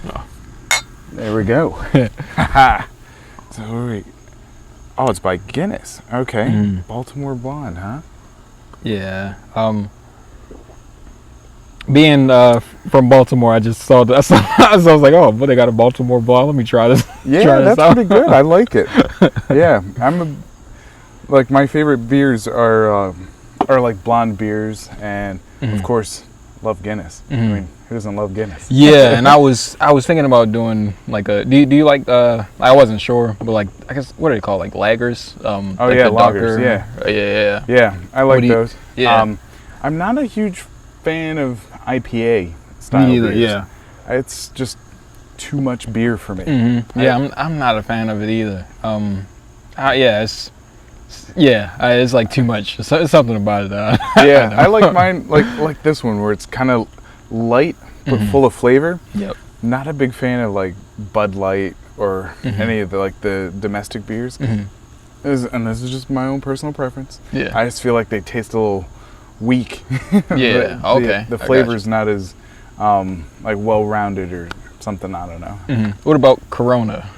Oh. There we go. So wait. Oh, it's by Guinness. Okay. Baltimore Blonde, huh? Yeah. Being from Baltimore, I just saw that. So I was like, oh, but they got a Baltimore Blonde. Let me try this. Yeah, try this that's out. pretty good. I like it. Yeah, like my favorite beers are like blonde beers, and of course, love Guinness. I mean, who doesn't love Guinness? Yeah, and I was thinking about doing like a. Do you like I wasn't sure, but like I guess what do they call like lagers? Oh like yeah, the lagers. darker, Yeah. Yeah. Yeah, I like those. Yeah. I'm not a huge fan of IPA style Me either. beers. Yeah. It's just too much beer for me. Yeah, I'm not a fan of it either. Yeah, it's like too much. It's something about it. Yeah, I like mine like this one where it's kind of light but full of flavor. Yep. Not a big fan of like Bud Light or any of the domestic beers. And this is just my own personal preference. Yeah. I just feel like they taste a little weak. Yeah. Okay. The flavor's not as like well-rounded or something. I don't know. What about Corona?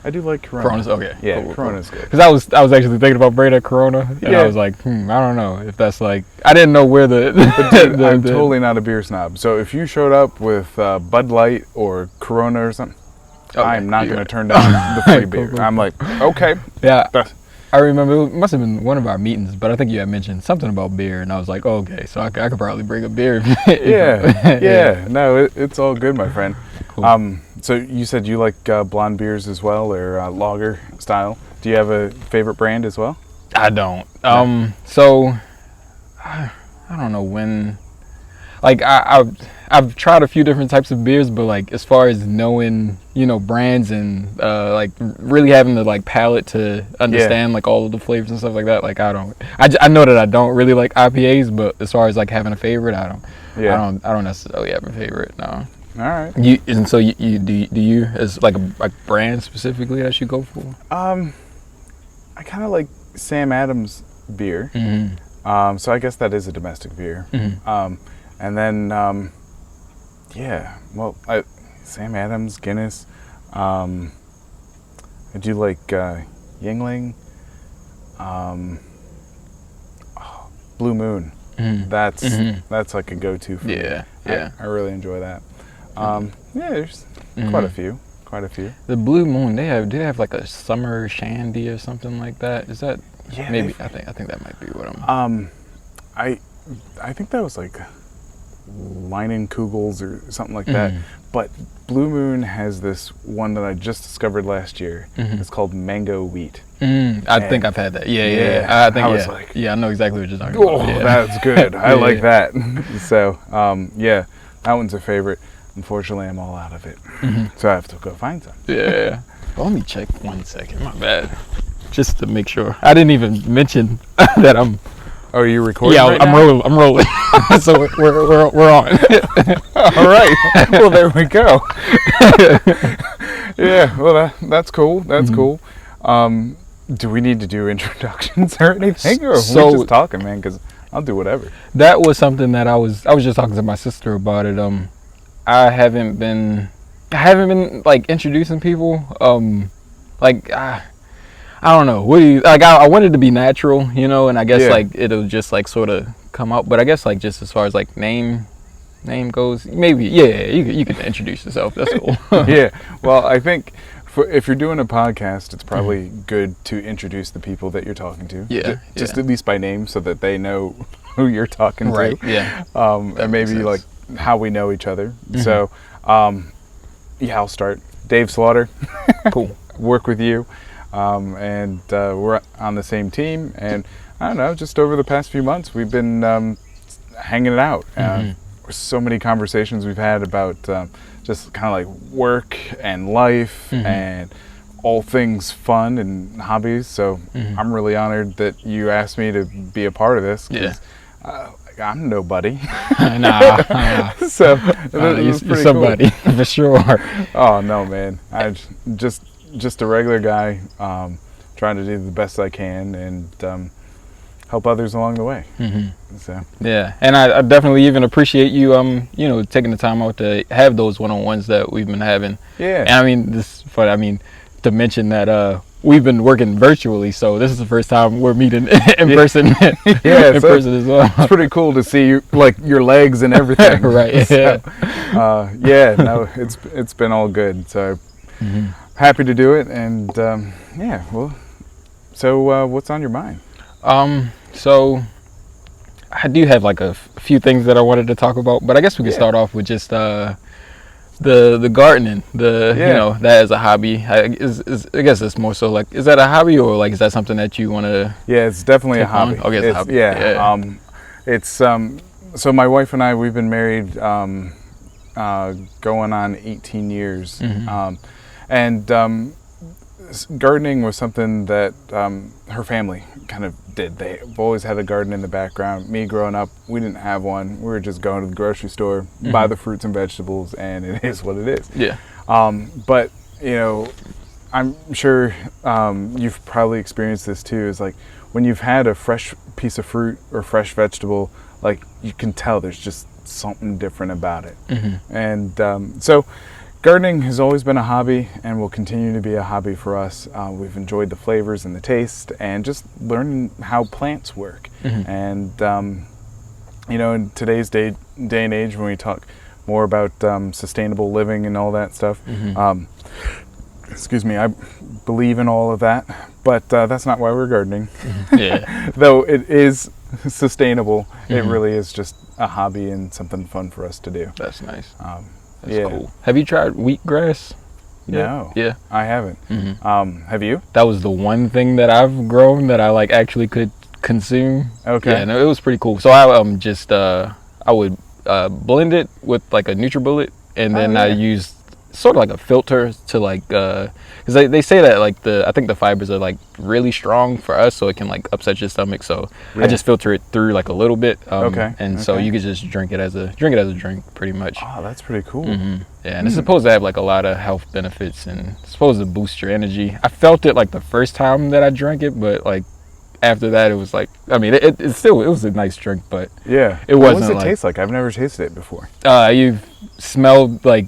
I do like Corona. Corona's okay. Yeah, Cool. Corona's good. Because I was actually thinking about bringing a Corona, and Yeah. I was like, I don't know if that's like I didn't know where the. Dude, I'm totally not a beer snob. So if you showed up with Bud Light or Corona or something, I'm not going to turn down the free beer. Cool. I'm like, okay. Yeah. I remember it must have been one of our meetings, but I think you had mentioned something about beer, and I was like, oh, okay, so I could probably bring a beer. Yeah. No, it's all good, my friend. Cool. So you said you like blonde beers as well, or lager style. Do you have a favorite brand as well? I don't. So I don't know when. Like I've tried a few different types of beers, but like as far as knowing, brands and like really having the like palate to understand like all of the flavors and stuff like that, like I don't. I know that I don't really like IPAs, but as far as like having a favorite, I don't. Yeah. I don't necessarily have a favorite. No. All right. So do you as like a brand specifically that you go for? I kind of like Sam Adams beer. So I guess that is a domestic beer. And then, Sam Adams, Guinness. I do like Yingling. Blue Moon. That's like a go-to for me. Yeah. I really enjoy that. There's quite a few. The Blue Moon, do they have like a summer shandy or something like that? Is that maybe? I think that might be what I'm. I think that was like Leinenkugels or something like that. But Blue Moon has this one that I just discovered last year. It's called Mango Wheat. I think I've had that. Yeah. I was like, I know exactly what you're talking about. Yeah. That's good. I like that. So, that one's a favorite. Unfortunately, I'm all out of it. So I have to go find some. Yeah. Well, let me check 1 second. My bad. Just to make sure. I didn't even mention that I'm. Oh, are you recording? Yeah, right I'm now? rolling. I'm rolling. So we're on. All right. Well, there we go. Yeah. Well, that's cool. That's cool. Do we need to do introductions or anything, or are we just talking, man? Because I'll do whatever. That was something that I was just talking to my sister about it. I haven't been like introducing people. I don't know. What do you like? I wanted to be natural, and I guess like it'll just like sort of come out. But I guess like just as far as like name goes, maybe you can introduce yourself. That's cool. Yeah. Well, I think if you're doing a podcast, it's probably good to introduce the people that you're talking to. Yeah. Just at least by name, so that they know who you're talking to. Right. Yeah. And maybe like how we know each other. So, I'll start. Dave Slaughter. Cool. Work with you. And we're on the same team, and I don't know, just over the past few months we've been hanging it out. So many conversations we've had about just kind of like work and life and all things fun and hobbies. So I'm really honored that you asked me to be a part of this. I'm nobody. Nah. So you're somebody cool. For sure. Oh no, man! I just a regular guy, trying to do the best I can, and help others along the way. Mm-hmm. So yeah, and I definitely even appreciate you taking the time out to have those one-on-ones that we've been having. yeah, And I mean to mention that we've been working virtually, so this is the first time we're meeting in person. yeah, in so person as well. it's pretty cool to see you, like your legs and everything. Right. So, yeah, no, it's been all good. So happy to do it, and yeah, well, so what's on your mind? So I do have like a few things that I wanted to talk about, but I guess we could start off with just the gardening, that as a hobby. I guess it's more so like, is that a hobby, or like is that something that you want to? Yeah, it's definitely a hobby. Okay, it's a hobby. Yeah, it's so my wife and I, we've been married going on 18 years, and gardening was something that her family kind of did. They've always had a garden in the background. Me growing up, we didn't have one. We were just going to the grocery store, buy the fruits and vegetables, and it is what it is. Yeah. But I'm sure you've probably experienced this too. Is like when you've had a fresh piece of fruit or fresh vegetable, like you can tell there's just something different about it. And so gardening has always been a hobby and will continue to be a hobby for us. We've enjoyed the flavors and the taste and just learning how plants work. And, in today's day and age, when we talk more about sustainable living and all that stuff, excuse me, I believe in all of that, but that's not why we're gardening. Yeah. Though it is sustainable, it really is just a hobby and something fun for us to do. That's nice. That's cool. Have you tried wheatgrass? No. Yeah. I haven't. Have you? That was the one thing that I've grown that I like actually could consume. Okay. Yeah, no, it was pretty cool. So I I would blend it with like a NutriBullet, and then I used sort of like a filter to like because they say that like I think the fibers are like really strong for us, so it can like upset your stomach. So I just filter it through like a little bit. So you could just drink it as a drink pretty much. Oh, that's pretty cool. Yeah, and it's supposed to have like a lot of health benefits and it's supposed to boost your energy. I felt it like the first time that I drank it, but like after that it was like, I mean, it was a nice drink, but yeah, it wasn't. What does it taste like? I've never tasted it before. You've smelled like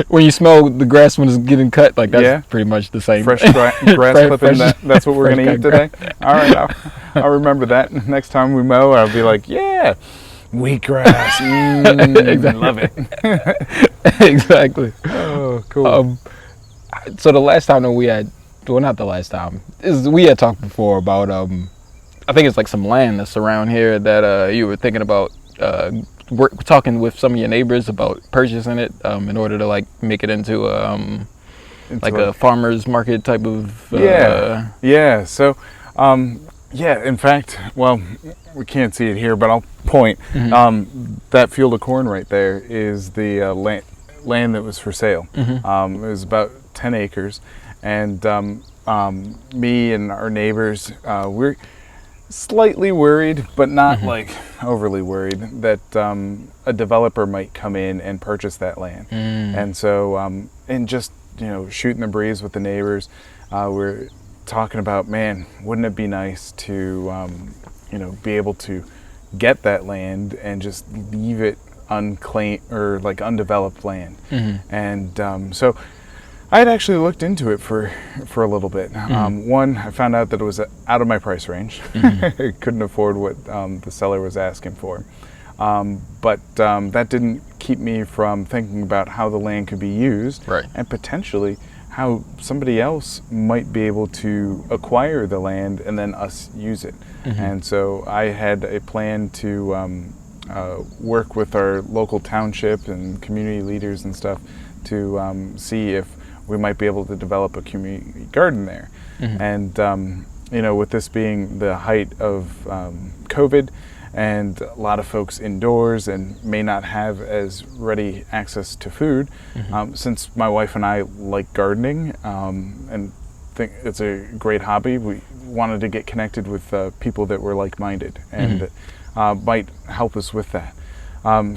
when you smell the grass when it's getting cut, like that's pretty much the same. Fresh grass clipping. That's what we're gonna eat today. All right, I'll remember that next time we mow. I'll be like, yeah, wheatgrass. Exactly. Love it. Exactly. Oh, cool. So the last time that we had, well, not the last time, we had talked before about I think it's like some land that's around here that you were thinking about talking with some of your neighbors about purchasing it in order to like make it into a farmer's market type of yeah. So in fact, well, we can't see it here, but I'll point. That field of corn right there is the land that was for sale. It was about 10 acres, and me and our neighbors, we're slightly worried, but not like overly worried, that a developer might come in and purchase that land. And so, and just shooting the breeze with the neighbors, we're talking about, man, wouldn't it be nice to be able to get that land and just leave it unclaimed or like undeveloped land. And so I had actually looked into it for a little bit. One, I found out that it was out of my price range. I couldn't afford what the seller was asking for. But that didn't keep me from thinking about how the land could be used, and potentially how somebody else might be able to acquire the land and then us use it. And so I had a plan to work with our local township and community leaders and stuff to see if we might be able to develop a community garden there. And with this being the height of COVID and a lot of folks indoors and may not have as ready access to food, since my wife and I like gardening and think it's a great hobby, we wanted to get connected with people that were like-minded and might help us with that.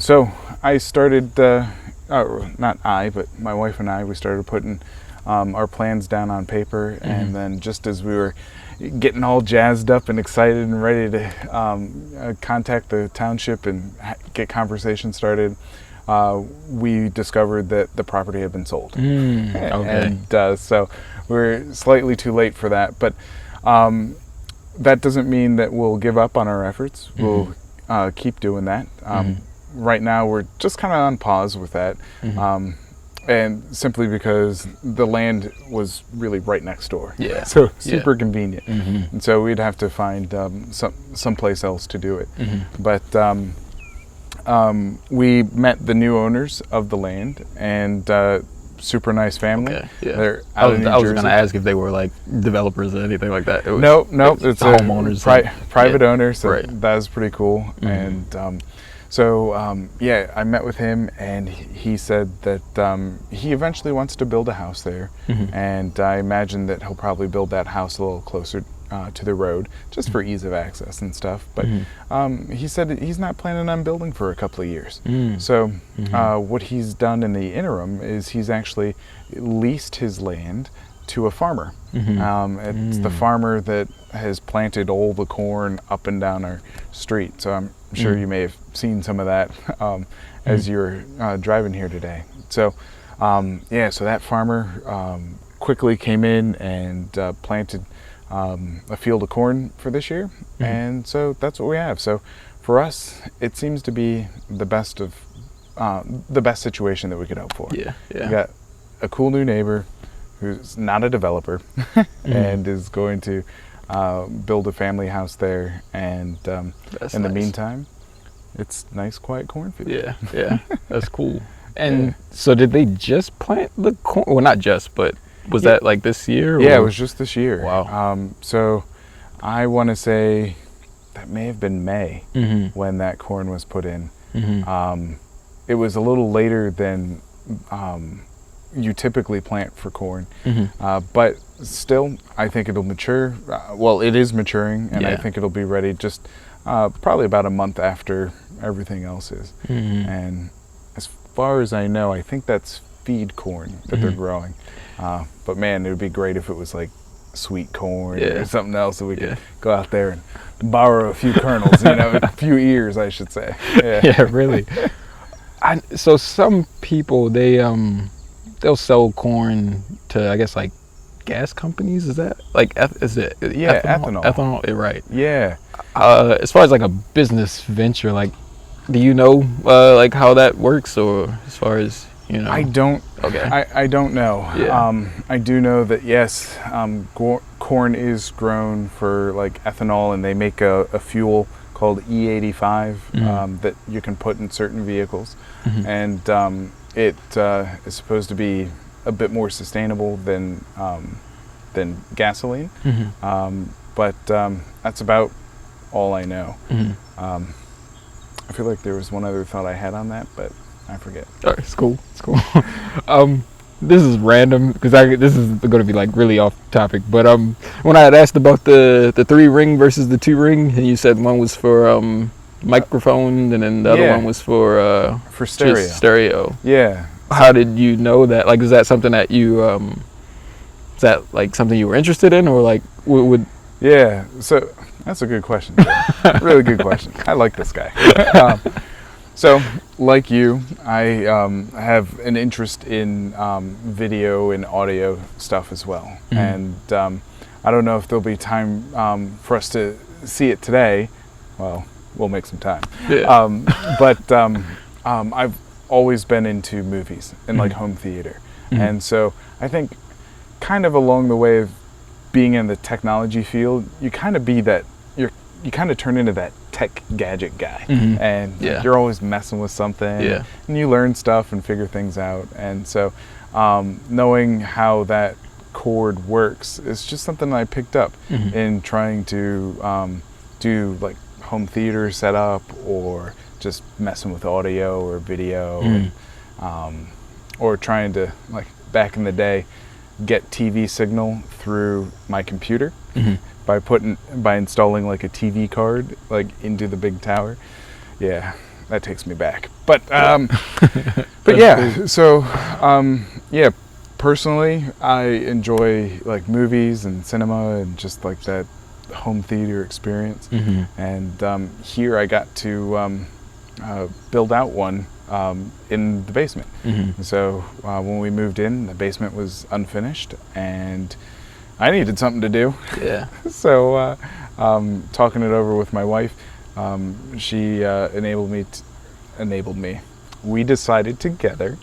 So I started, not I, but my wife and I, we started putting our plans down on paper, and then just as we were getting all jazzed up and excited and ready to contact the township and get conversation started, we discovered that the property had been sold. Okay. And so we're slightly too late for that, but that doesn't mean that we'll give up on our efforts. We'll keep doing that. Right now we're just kind of on pause with that, and simply because the land was really right next door. Yeah. So super convenient. And so we'd have to find someplace else to do it. But we met the new owners of the land, and super nice family. Okay. Yeah. They're I out was of New going Jersey. to ask if they were like developers or anything like that. It was, No, it's a homeowners. private owner, so Right. that was pretty cool. And so I met with him, and he said that he eventually wants to build a house there, and I imagine that he'll probably build that house a little closer to the road, just for ease of access and stuff. But he said he's not planning on building for a couple of years. So what he's done in the interim is he's actually leased his land to a farmer. It's the farmer that has planted all the corn up and down our street. So I'm sure you may have seen some of that as you're driving here today. So so that farmer quickly came in and planted a field of corn for this year, and so that's what we have. So for us, it seems to be the best situation that we could hope for. Yeah. We got a cool new neighbor who's not a developer and is going to build a family house there, and in the meantime, it's nice quiet cornfield. Yeah, that's cool. And so did they just plant the corn? Well, not just, but was that like this year? Yeah, it was just this year. Wow. So I want to say that may have been May when that corn was put in. It was a little later than you typically plant for corn, but still, I think it'll mature. Well, it is maturing, and I think it'll be ready just probably about a month after everything else is. And as far as I know, I think that's feed corn that they're growing. But man, it would be great if it was like sweet corn or something else that we could go out there and borrow a few kernels, a few ears, I should say. Yeah, really. So some people, they'll sell corn to, I guess, like gas companies. Is that like ethanol? Ethanol, right? Yeah. As far as like a business venture, like, do you know like how that works, or as far as I don't. Okay. I don't know. Yeah. I do know that yes, corn is grown for like ethanol, and they make a fuel called E85 that you can put in certain vehicles, and it is supposed to be a bit more sustainable than gasoline. But that's about all I know. I feel like there was one other thought I had on that, but I forget. All right, it's cool. This is random because this is going to be like really off topic. But when I had asked about the 3-ring versus the 2-ring, and you said one was for microphone, and then the other one was for stereo. Just stereo. Yeah. How did you know that? Like, is that something that you is that like something you were interested in, or like would? Yeah. So that's a good question. Really good question. I like this guy. So, like you, I have an interest in video and audio stuff as well. And I don't know if there'll be time for us to see it today. Well, we'll make some time. Yeah. But I've always been into movies and like home theater. And so I think kind of along the way of being in the technology field, you kind of you kind of turn into that tech gadget guy, and you're always messing with something, and you learn stuff and figure things out. And so knowing how that cord works is just something I picked up in trying to do like home theater setup, or just messing with audio or video, and, or trying to, like back in the day, get TV signal through my computer by installing like a TV card like into the big tower. Yeah, that takes me back. But but yeah, cool. So personally, I enjoy like movies and cinema and just like that home theater experience. And here I got to build out one in the basement. So when we moved in, the basement was unfinished, and I needed something to do. Yeah. So talking it over with my wife, she enabled me. We decided together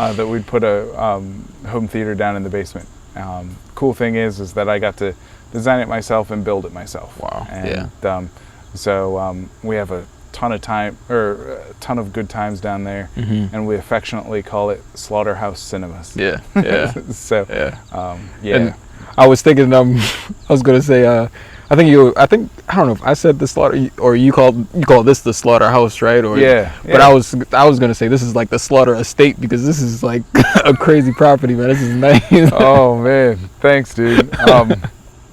that we'd put a home theater down in the basement. Cool thing is that I got to design it myself and build it myself. Wow. And so we have a ton of good times down there, and we affectionately call it Slaughterhouse Cinemas. Yeah. So yeah. And I was thinking, I was gonna say, I don't know if I said the slaughter or you call this the slaughterhouse, right? Or But I was gonna say this is like the slaughter estate, because this is like a crazy property, man. This is nice. Oh man, thanks, dude.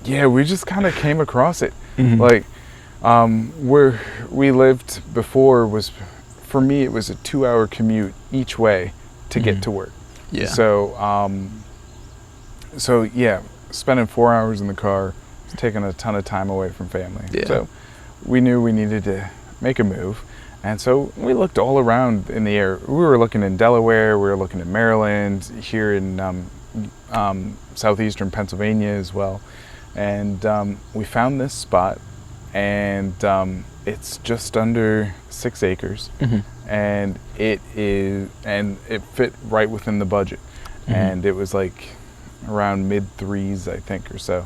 Yeah, we just kind of came across it. Like where we lived before was, for me, it was a 2-hour commute each way to get to work. Yeah. So yeah, spending 4 hours in the car, taking a ton of time away from family. Yeah. So we knew we needed to make a move, and so we looked all around in the area. We were looking in Delaware, we were looking in Maryland, here in southeastern Pennsylvania as well, and we found this spot, and it's just under 6 acres, and it fit right within the budget, and it was like around mid-3s, I think, or so.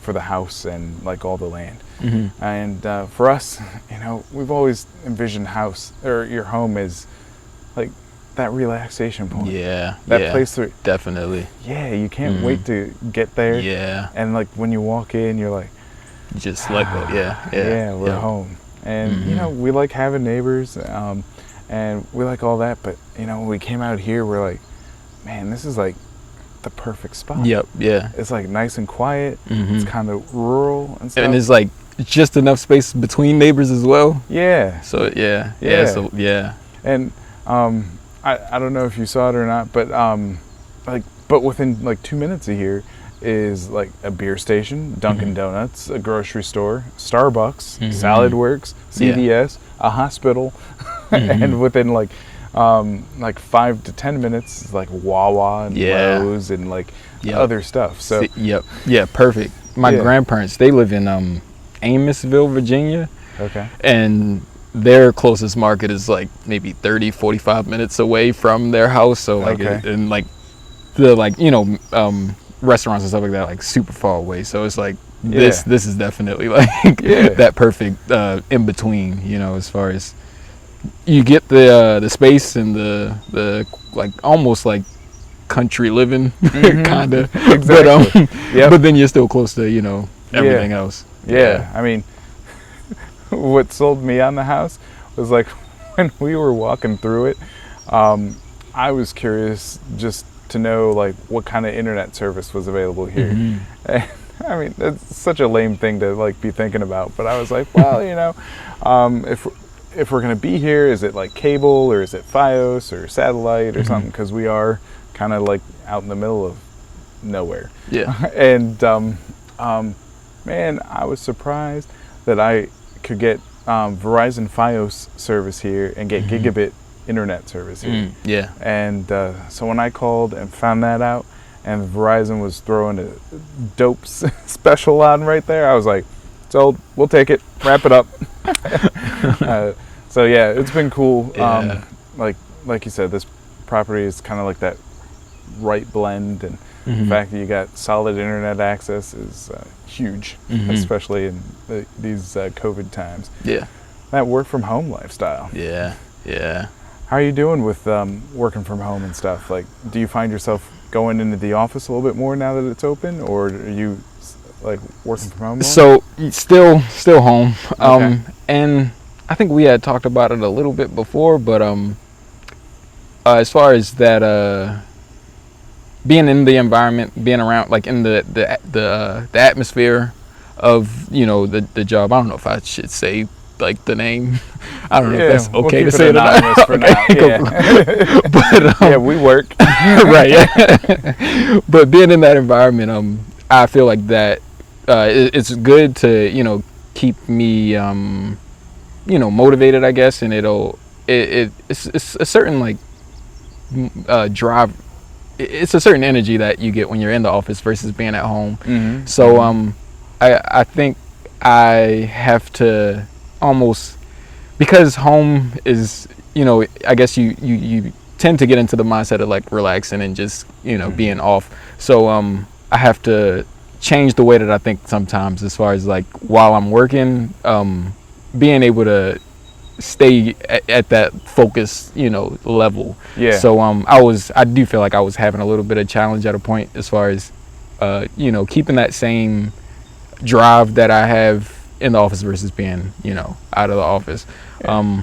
For the house and like all the land. And for us, we've always envisioned your home as like that relaxation point. Yeah. That place where definitely. Yeah, you can't wait to get there. Yeah. And like when you walk in, you're like, just like we're home. And we like having neighbors, and we like all that. But when we came out here, we're like, man, this is like the perfect spot. Yep. Yeah. It's like nice and quiet. It's kind of rural and stuff. And there's like just enough space between neighbors as well. Yeah. So yeah. So yeah. And I don't know if you saw it or not, but but within like 2 minutes of here is like a beer station, Dunkin' Donuts, a grocery store, Starbucks, Salad Works, CVS, a hospital, and within like 5 to 10 minutes is like Wawa and Lowe's and like other stuff. So yeah, perfect. My grandparents, they live in Amosville, Virginia. Okay. And their closest market is like maybe 30-45 minutes away from their house. So like and like the restaurants and stuff like that, like super far away. So it's like this is definitely like that perfect in between, as far as you get the space and the like almost like country living kind of, exactly. But then you're still close to everything else. I mean, what sold me on the house was like when we were walking through it, I was curious just to know like what kind of internet service was available here. And, I mean, that's such a lame thing to like be thinking about, but I was like, well, if we're going to be here, is it like cable or is it Fios or satellite or something? Because we are kind of like out in the middle of nowhere. Yeah. And man, I was surprised that I could get Verizon Fios service here and get gigabit internet service here. Yeah. And so when I called and found that out, and Verizon was throwing a dope special on right there, I was like, sold, we'll take it, wrap it up. So yeah, it's been cool. Like you said, this property is kind of like that right blend, and the fact that you got solid internet access is huge, especially in these COVID times. Yeah. That work from home lifestyle. Yeah. How are you doing with working from home and stuff? Like, do you find yourself going into the office a little bit more now that it's open, or are you like working from home more? So still home. Okay. And I think we had talked about it a little bit before, but as far as that being in the environment, being around like in the atmosphere of the job, I don't know if I should say like the name. I don't know Yeah, if that's we'll okay keep to it say it or not. anonymous for now. Yeah. But Yeah, we work. right, yeah. But being in that environment, I feel like that it's good to keep me motivated, I guess, and it's a certain like drive. It's a certain energy that you get when you're in the office versus being at home. Mm-hmm. So I think I have to almost, because home is, I guess you tend to get into the mindset of like relaxing and just being off. So I have to change the way that I think sometimes, as far as like while I'm working, being able to stay at that focus level. Yeah. So I do feel like I was having a little bit of challenge at a point, as far as keeping that same drive that I have in the office versus being out of the office. Yeah.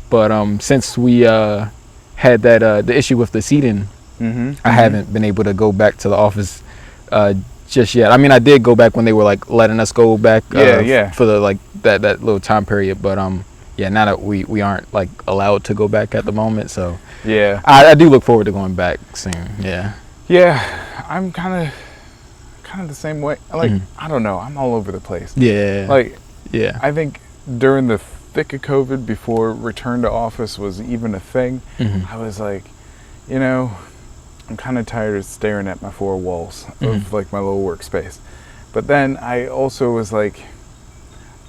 But since we had that the issue with the seating, I haven't been able to go back to the office just yet. I mean, I did go back when they were like letting us go back for the like that little time period, but yeah, now that we aren't like allowed to go back at the moment, so Yeah. I do look forward to going back soon. Yeah, I'm kind of the same way. Like, I don't know, I'm all over the place. Yeah. Like, Yeah. I think during the thick of COVID, before return to office was even a thing, I was like, I'm kind of tired of staring at my four walls of like my little workspace. But then I also was like,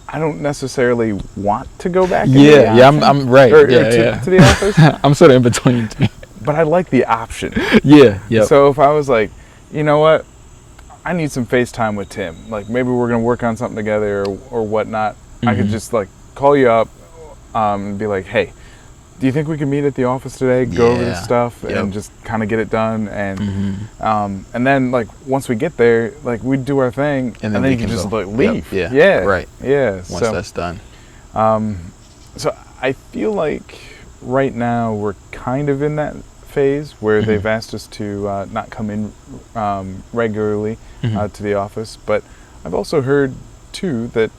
I don't necessarily want to go back. I'm right. To the office. I'm sort of in between. But I like the option. Yeah. So if I was like, you know what, I need some FaceTime with Tim. Like, maybe we're gonna work on something together or whatnot. I could just like call you up and be like, hey, do you think we can meet at the office today? Go over this stuff and just kind of get it done. And then like once we get there, like we do our thing, and then you can just like leave. Right. Yeah. Once that's done. So I feel like right now we're kind of in that phase where they've asked us to not come in regularly to the office, but I've also heard too that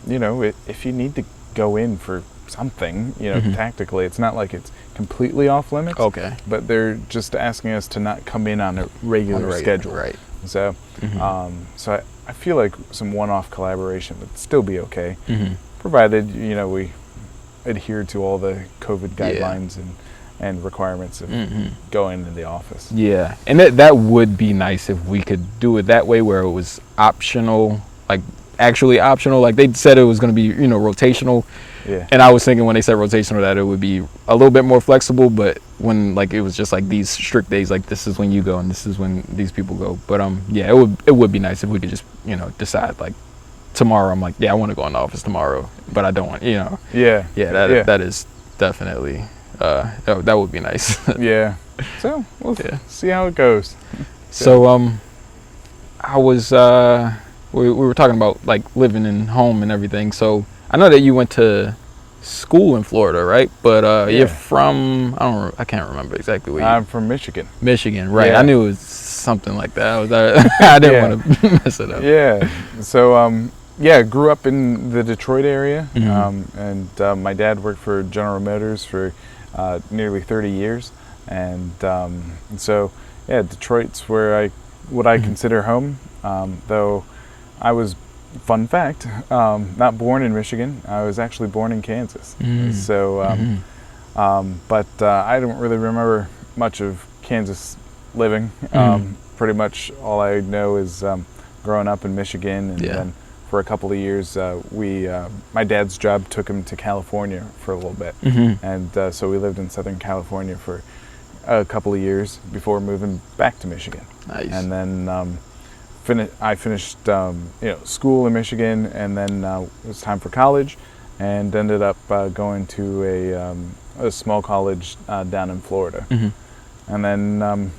if you need to go in for something, tactically, it's not like it's completely off limits. Okay. But they're just asking us to not come in on a regular schedule. Right. So, so I feel like some one-off collaboration would still be okay, provided we adhere to all the COVID guidelines and requirements of going into the office. Yeah, and that would be nice if we could do it that way, where it was optional, like actually optional. Like they said it was going to be rotational. Yeah. And I was thinking when they said rotational that it would be a little bit more flexible, but when like it was just like these strict days, like this is when you go and this is when these people go. But yeah, it would be nice if we could just decide like tomorrow. I'm like, yeah, I want to go in the office tomorrow, but I don't want that is definitely that would be nice. Yeah. So we'll see how it goes. So I was we were talking about like living in home and everything. So I know that you went to school in Florida, right? But you're from I can't remember exactly where I'm from Michigan. Michigan, right? Yeah. I knew it was something like that. I didn't want to mess it up. Yeah. So grew up in the Detroit area, and my dad worked for General Motors for nearly 30 years, and so Detroit's where what I consider home. Though I was, fun fact, not born in Michigan. I was actually born in Kansas. So, but I don't really remember much of Kansas living. Pretty much all I know is growing up in Michigan, and then for a couple of years, my dad's job took him to California for a little bit, and so we lived in Southern California for a couple of years before moving back to Michigan. Nice. And then I finished school in Michigan, and then it was time for college, and ended up going to a small college down in Florida. And then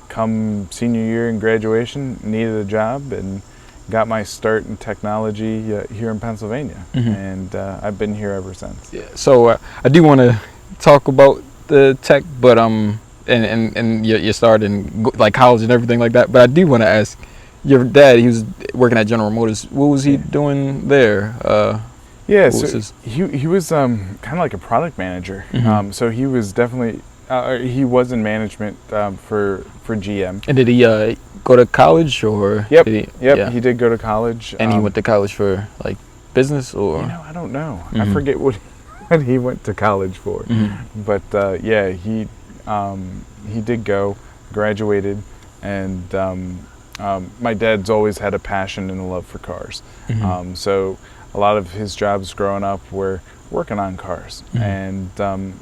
come senior year and graduation, needed a job and got my start in technology here in Pennsylvania, and I've been here ever since. Yeah. So I do want to talk about the tech, but and your start in like college and everything like that. But I do want to ask, your dad, he was working at General Motors. What was he doing there? Yeah, What so was his? he was kind of like a product manager. Mhm. So he was definitely he was in management for GM. And did he go to college or Yep, did he? yep. Yeah. He did go to college. And he went to college for like business You or? know, I don't know. I Mhm. forget what he went to college for. Mhm. But yeah, he did go, graduated, and my dad's always had a passion and a love for cars. Mhm. So a lot of his jobs growing up were working on cars. Mhm. And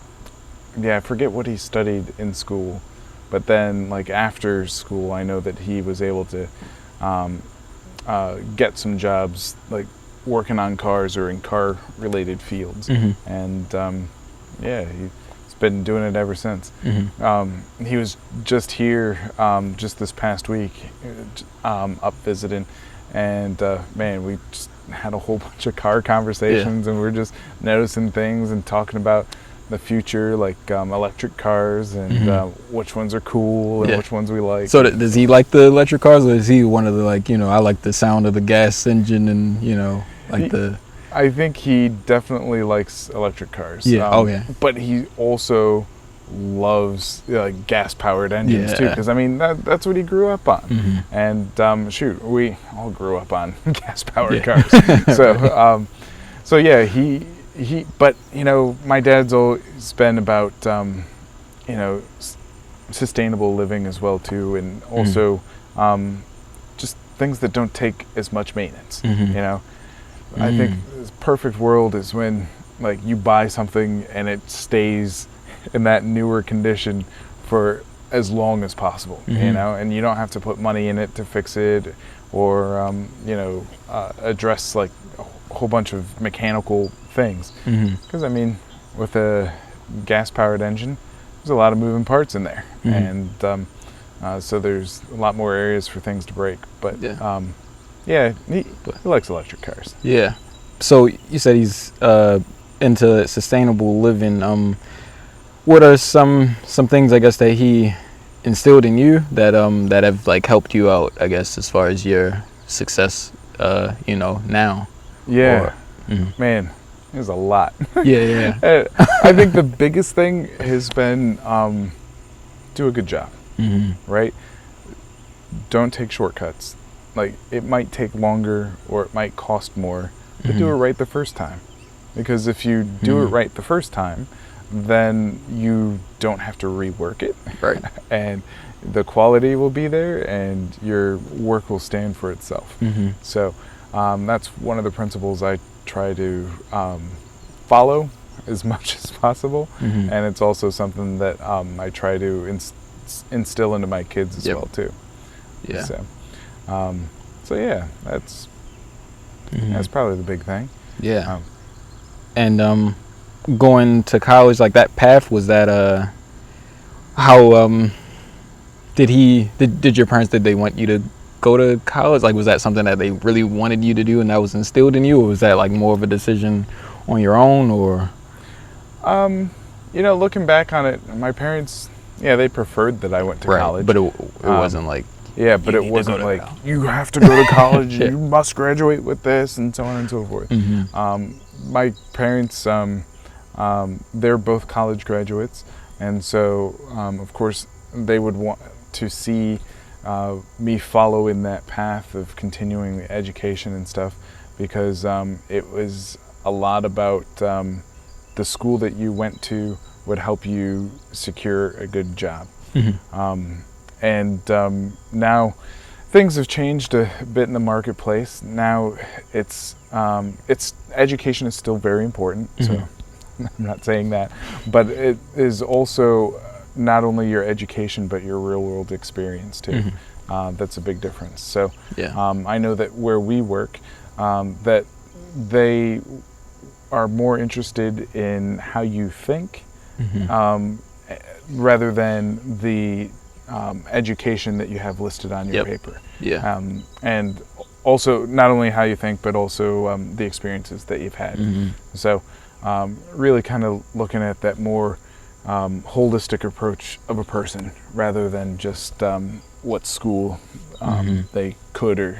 yeah, I forget what he studied in school, but then like after school, I know that he was able to um, get some jobs like working on cars or in car related fields. Mhm. And yeah, he's been doing it ever since. Mhm. He was just here just this past week up visiting, and man, we just had a whole bunch of car conversations, and we're just noticing things and talking about the future, like electric cars and Mhm. which ones are cool and Yeah. which ones we like. So does he like the electric cars, or is he one of the like, I like the sound of the gas engine and like He, the? I think he definitely likes electric cars. Yeah. Oh yeah. But he also loves gas-powered engines too, Yeah. because I mean that's what he grew up on. Mhm. And shoot, we all grew up on gas-powered Yeah. cars. So yeah, he. But my dad's always been about sustainable living as well too, and also just things that don't take as much maintenance. Mhm. I think this perfect world is when like you buy something and it stays in that newer condition for as long as possible, and you don't have to put money in it to fix it or address like a whole bunch of mechanical things. Because I mean, with a gas-powered engine, there's a lot of moving parts in there, and so there's a lot more areas for things to break. But yeah, he likes electric cars. Yeah. So you said he's into sustainable living. What are some things I guess that he instilled in you that that have like helped you out, I guess, as far as your success now? Yeah, Or, man, there's a lot. Yeah. I think the biggest thing has been do a good job, right? Don't take shortcuts. Like, it might take longer or it might cost more, but do it right the first time. Because if you do it right the first time, then you don't have to rework it. Right. And the quality will be there and your work will stand for itself. So that's one of the principles I try to follow as much as possible. And it's also something that I try to instill into my kids as well too. Yeah. So yeah, that's probably the big thing. Yeah. And going to college, like that path, was that how did your parents, did they want you to go to college? Like, was that something that they really wanted you to do and that was instilled in you, or was that like more of a decision on your own? Or looking back on it, my parents, they preferred that I went to college, but it wasn't like, but it wasn't like you have to go to college and you must graduate with this and so on and so forth. My parents, they're both college graduates, and so of course they would want to see me follow in that path of continuing the education and stuff, because it was a lot about the school that you went to would help you secure a good job. And now things have changed a bit in the marketplace. Now it's education is still very important, so I'm not saying that, but it is also not only your education but your real world experience too. That's a big difference. So I know that where we work, that they are more interested in how you think rather than the education that you have listed on your paper. And also not only how you think, but also the experiences that you've had. So really kind of looking at that more holistic approach of a person rather than just what school they could or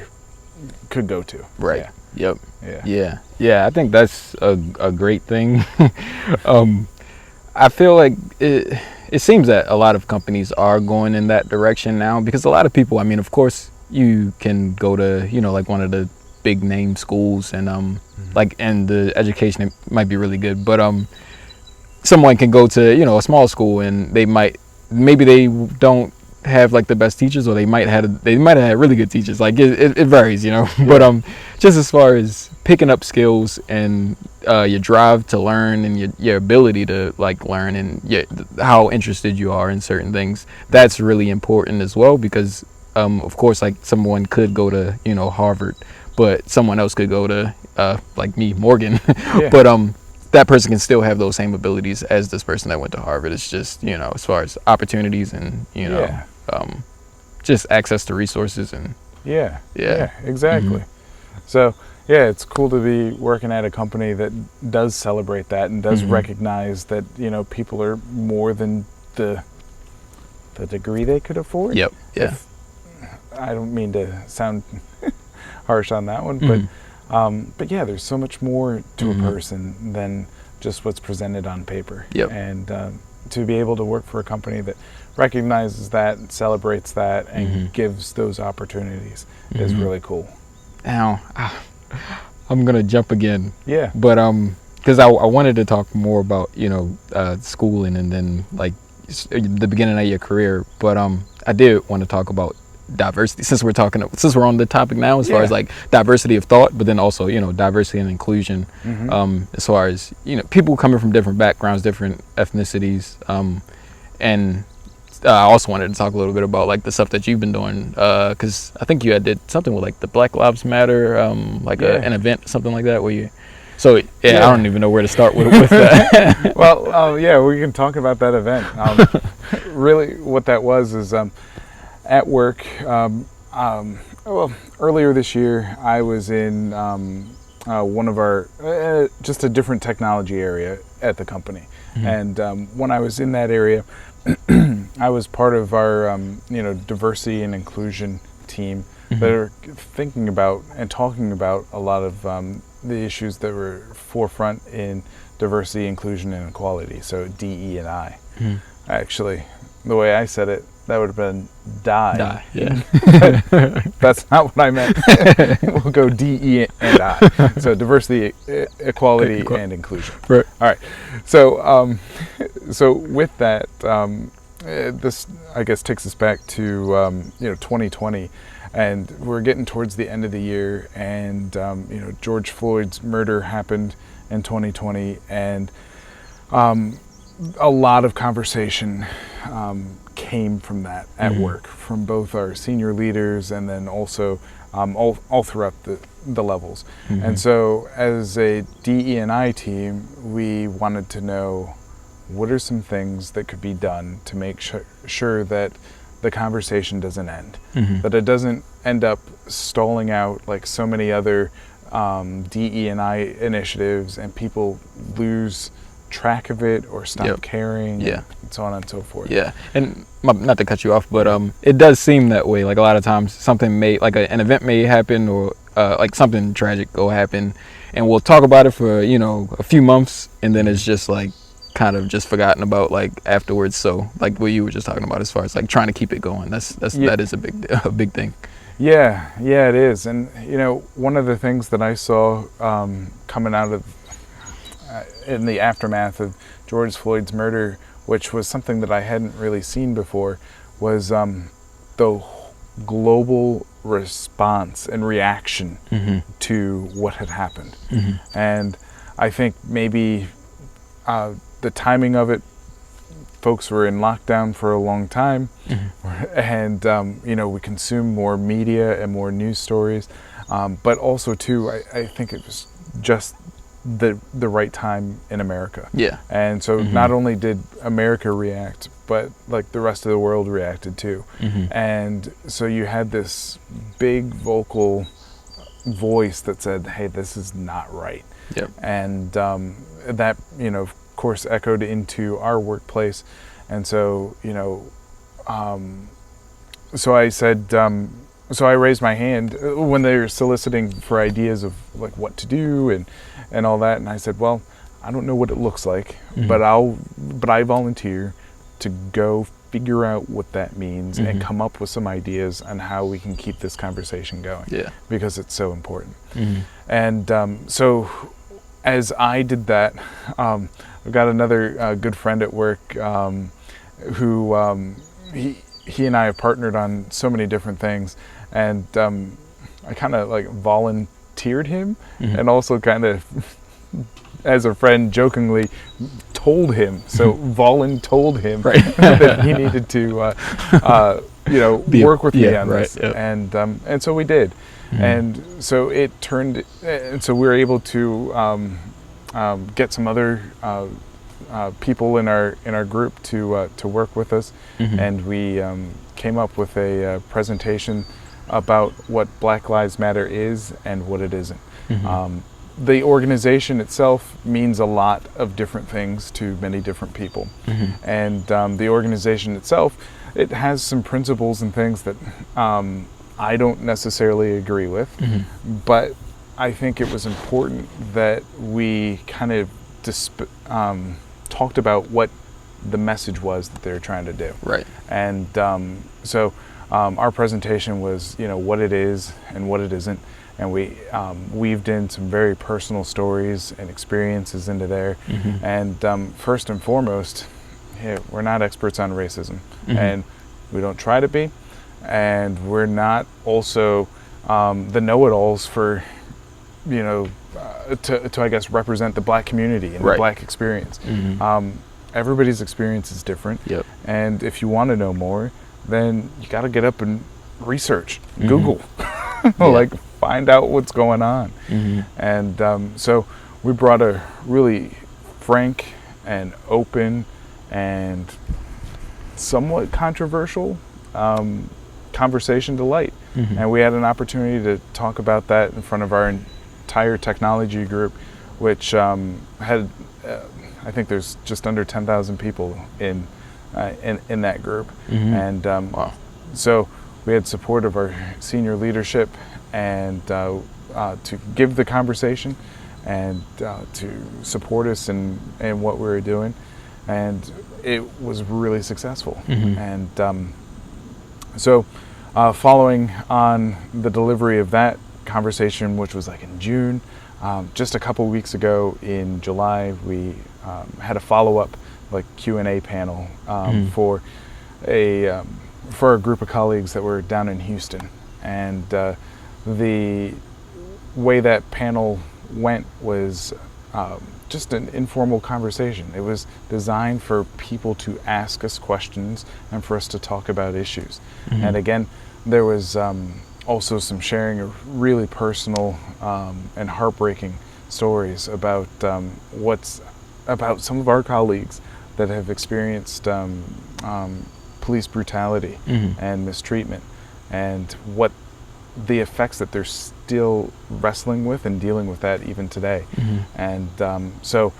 could go to. Right. Yeah. Yep. Yeah. Yeah. Yeah. I think that's a great thing. I feel like it seems that a lot of companies are going in that direction now, because a lot of people, I mean, of course, you can go to, like one of the big name schools, and like, and the education might be really good, but someone can go to, a small school, and maybe they don't have like the best teachers, or they might have had really good teachers. Like it varies, Yeah. But just as far as picking up skills, and your drive to learn, and your ability to like learn, and how interested you are in certain things, that's really important as well, because of course, like, someone could go to Harvard, but someone else could go to like me, Morgan. Yeah. But that person can still have those same abilities as this person that went to Harvard. It's just, as far as opportunities, and Yeah. just access to resources, and Yeah. Yeah. Exactly. So yeah, it's cool to be working at a company that does celebrate that, and does recognize that people are more than the degree they could afford. Yep. Yeah. I don't mean to sound harsh on that one, but yeah, there's so much more to a person than just what's presented on paper. Yep. And to be able to work for a company that recognizes that, and celebrates that, and gives those opportunities is really cool. Now, I'm gonna jump again. Yeah. But because I wanted to talk more about schooling, and then like the beginning of your career, but I did want to talk about diversity, since we're on the topic now, as far as like diversity of thought, but then also diversity and inclusion, as far as people coming from different backgrounds, different ethnicities, and I also wanted to talk a little bit about like the stuff that you've been doing, because I think you did something with like the Black Lives Matter, an event, something like that, where you. So I don't even know where to start with that. Well, yeah, we can talk about that event. Really, what that was is at work. Well, earlier this year, I was in one of our just a different technology area at the company, and when I was in that area, I was part of our diversity and inclusion team that are thinking about and talking about a lot of the issues that were forefront in diversity, inclusion, and equality. So DE&I. Actually, the way I said it, that would have been die. Yeah. That's not what I meant. We'll go DE&I. So diversity, equality, and inclusion. Right. All right. So so with that, this I guess takes us back to 2020, and we're getting towards the end of the year, and George Floyd's murder happened in 2020, and a lot of conversation came from that at work, from both our senior leaders, and then also all throughout the levels. And so as a DE&I team, we wanted to know what are some things that could be done to make sure that the conversation doesn't end, that it doesn't end up stalling out like so many other DE&I initiatives, and people lose track of it or stop caring, and so on and so forth. Yeah, and not to cut you off, but it does seem that way. Like a lot of times, something an event may happen, or like something tragic will happen, and we'll talk about it for a few months, and then it's just like kind of just forgotten about like afterwards. So like what you were just talking about, as far as like trying to keep it going, that is a big thing. Yeah, it is. And one of the things that I saw coming out of in the aftermath of George Floyd's murder, which was something that I hadn't really seen before, was the global response and reaction to what had happened. And I think maybe the timing of it, folks were in lockdown for a long time, and we consume more media and more news stories, but also too, I think it was just the right time in America. Yeah. And so not only did America react, but like the rest of the world reacted too. And so you had this big vocal voice that said, hey, this is not right. Yep. And that, of course, echoed into our workplace. And so, so I said, so I raised my hand when they were soliciting for ideas of like what to do and all that, and I said, well, I don't know what it looks like, but I volunteer to go figure out what that means and come up with some ideas on how we can keep this conversation going. Yeah. Because it's so important. And so as I did that, I've got another good friend at work who he and I have partnered on so many different things, and I kind of like volunteered him, and also kind of as a friend jokingly told him, so Volin told him that he needed to work with me on this, and so we did. And so it turned, and so we were able to get some other people in our group to work with us, and we came up with a presentation about what Black Lives Matter is and what it isn't. The organization itself means a lot of different things to many different people, and the organization itself, it has some principles and things that I don't necessarily agree with, but I think it was important that we kind of talked about what the message was that they were trying to do. Right. And so our presentation was, what it is and what it isn't, and we weaved in some very personal stories and experiences into there. And first and foremost, we're not experts on racism, and we don't try to be, and we're not also the know-it-alls for, to I guess represent the Black community and the Black experience. Everybody's experience is different, and if you want to know more, then you got to get up and research, Google, like find out what's going on. And so we brought a really frank and open and somewhat controversial conversation to light. And we had an opportunity to talk about that in front of our entire technology group, which had, I think there's just under 10,000 people in that group. And so we had support of our senior leadership and to give the conversation and to support us in what we were doing. And it was really successful. And so following on the delivery of that conversation, which was like in June, just a couple weeks ago in July, we had a follow-up like Q&A panel for a group of colleagues that were down in Houston. And the way that panel went was just an informal conversation. It was designed for people to ask us questions and for us to talk about issues. And again, there was also some sharing of really personal and heartbreaking stories about about some of our colleagues that have experienced police brutality and mistreatment, and what the effects that they're still wrestling with and dealing with that even today. And so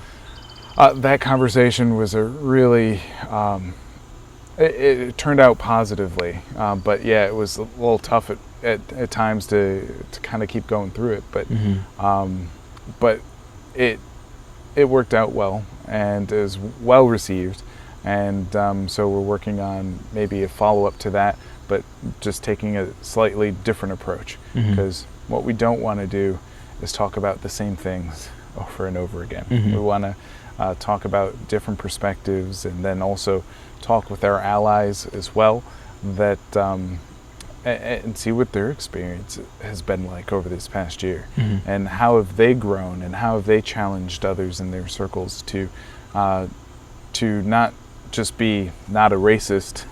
that conversation was a really, it turned out positively, but yeah, it was a little tough at times to kind of keep going through it, but it worked out well and is well received. And so we're working on maybe a follow-up to that, but just taking a slightly different approach, because what we don't want to do is talk about the same things over and over again. We want to talk about different perspectives, and then also talk with our allies as well, that and see what their experience has been like over this past year, and how have they grown, and how have they challenged others in their circles to not just be not a racist,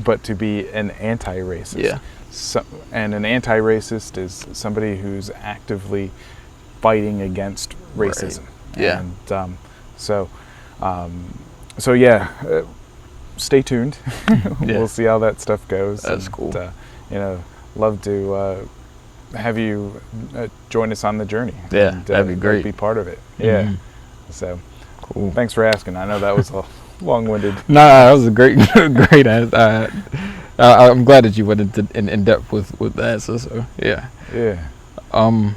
but to be an anti-racist. So, and an anti-racist is somebody who's actively fighting against racism. And so yeah, stay tuned. We'll see how that stuff goes. That's cool. Love to have you join us on the journey. And, that'd be great. Be part of it. So cool. Thanks for asking. I know that was a long-winded. Nah, that was a great answer. I'm glad that you went in depth with that. So yeah. Yeah. Um,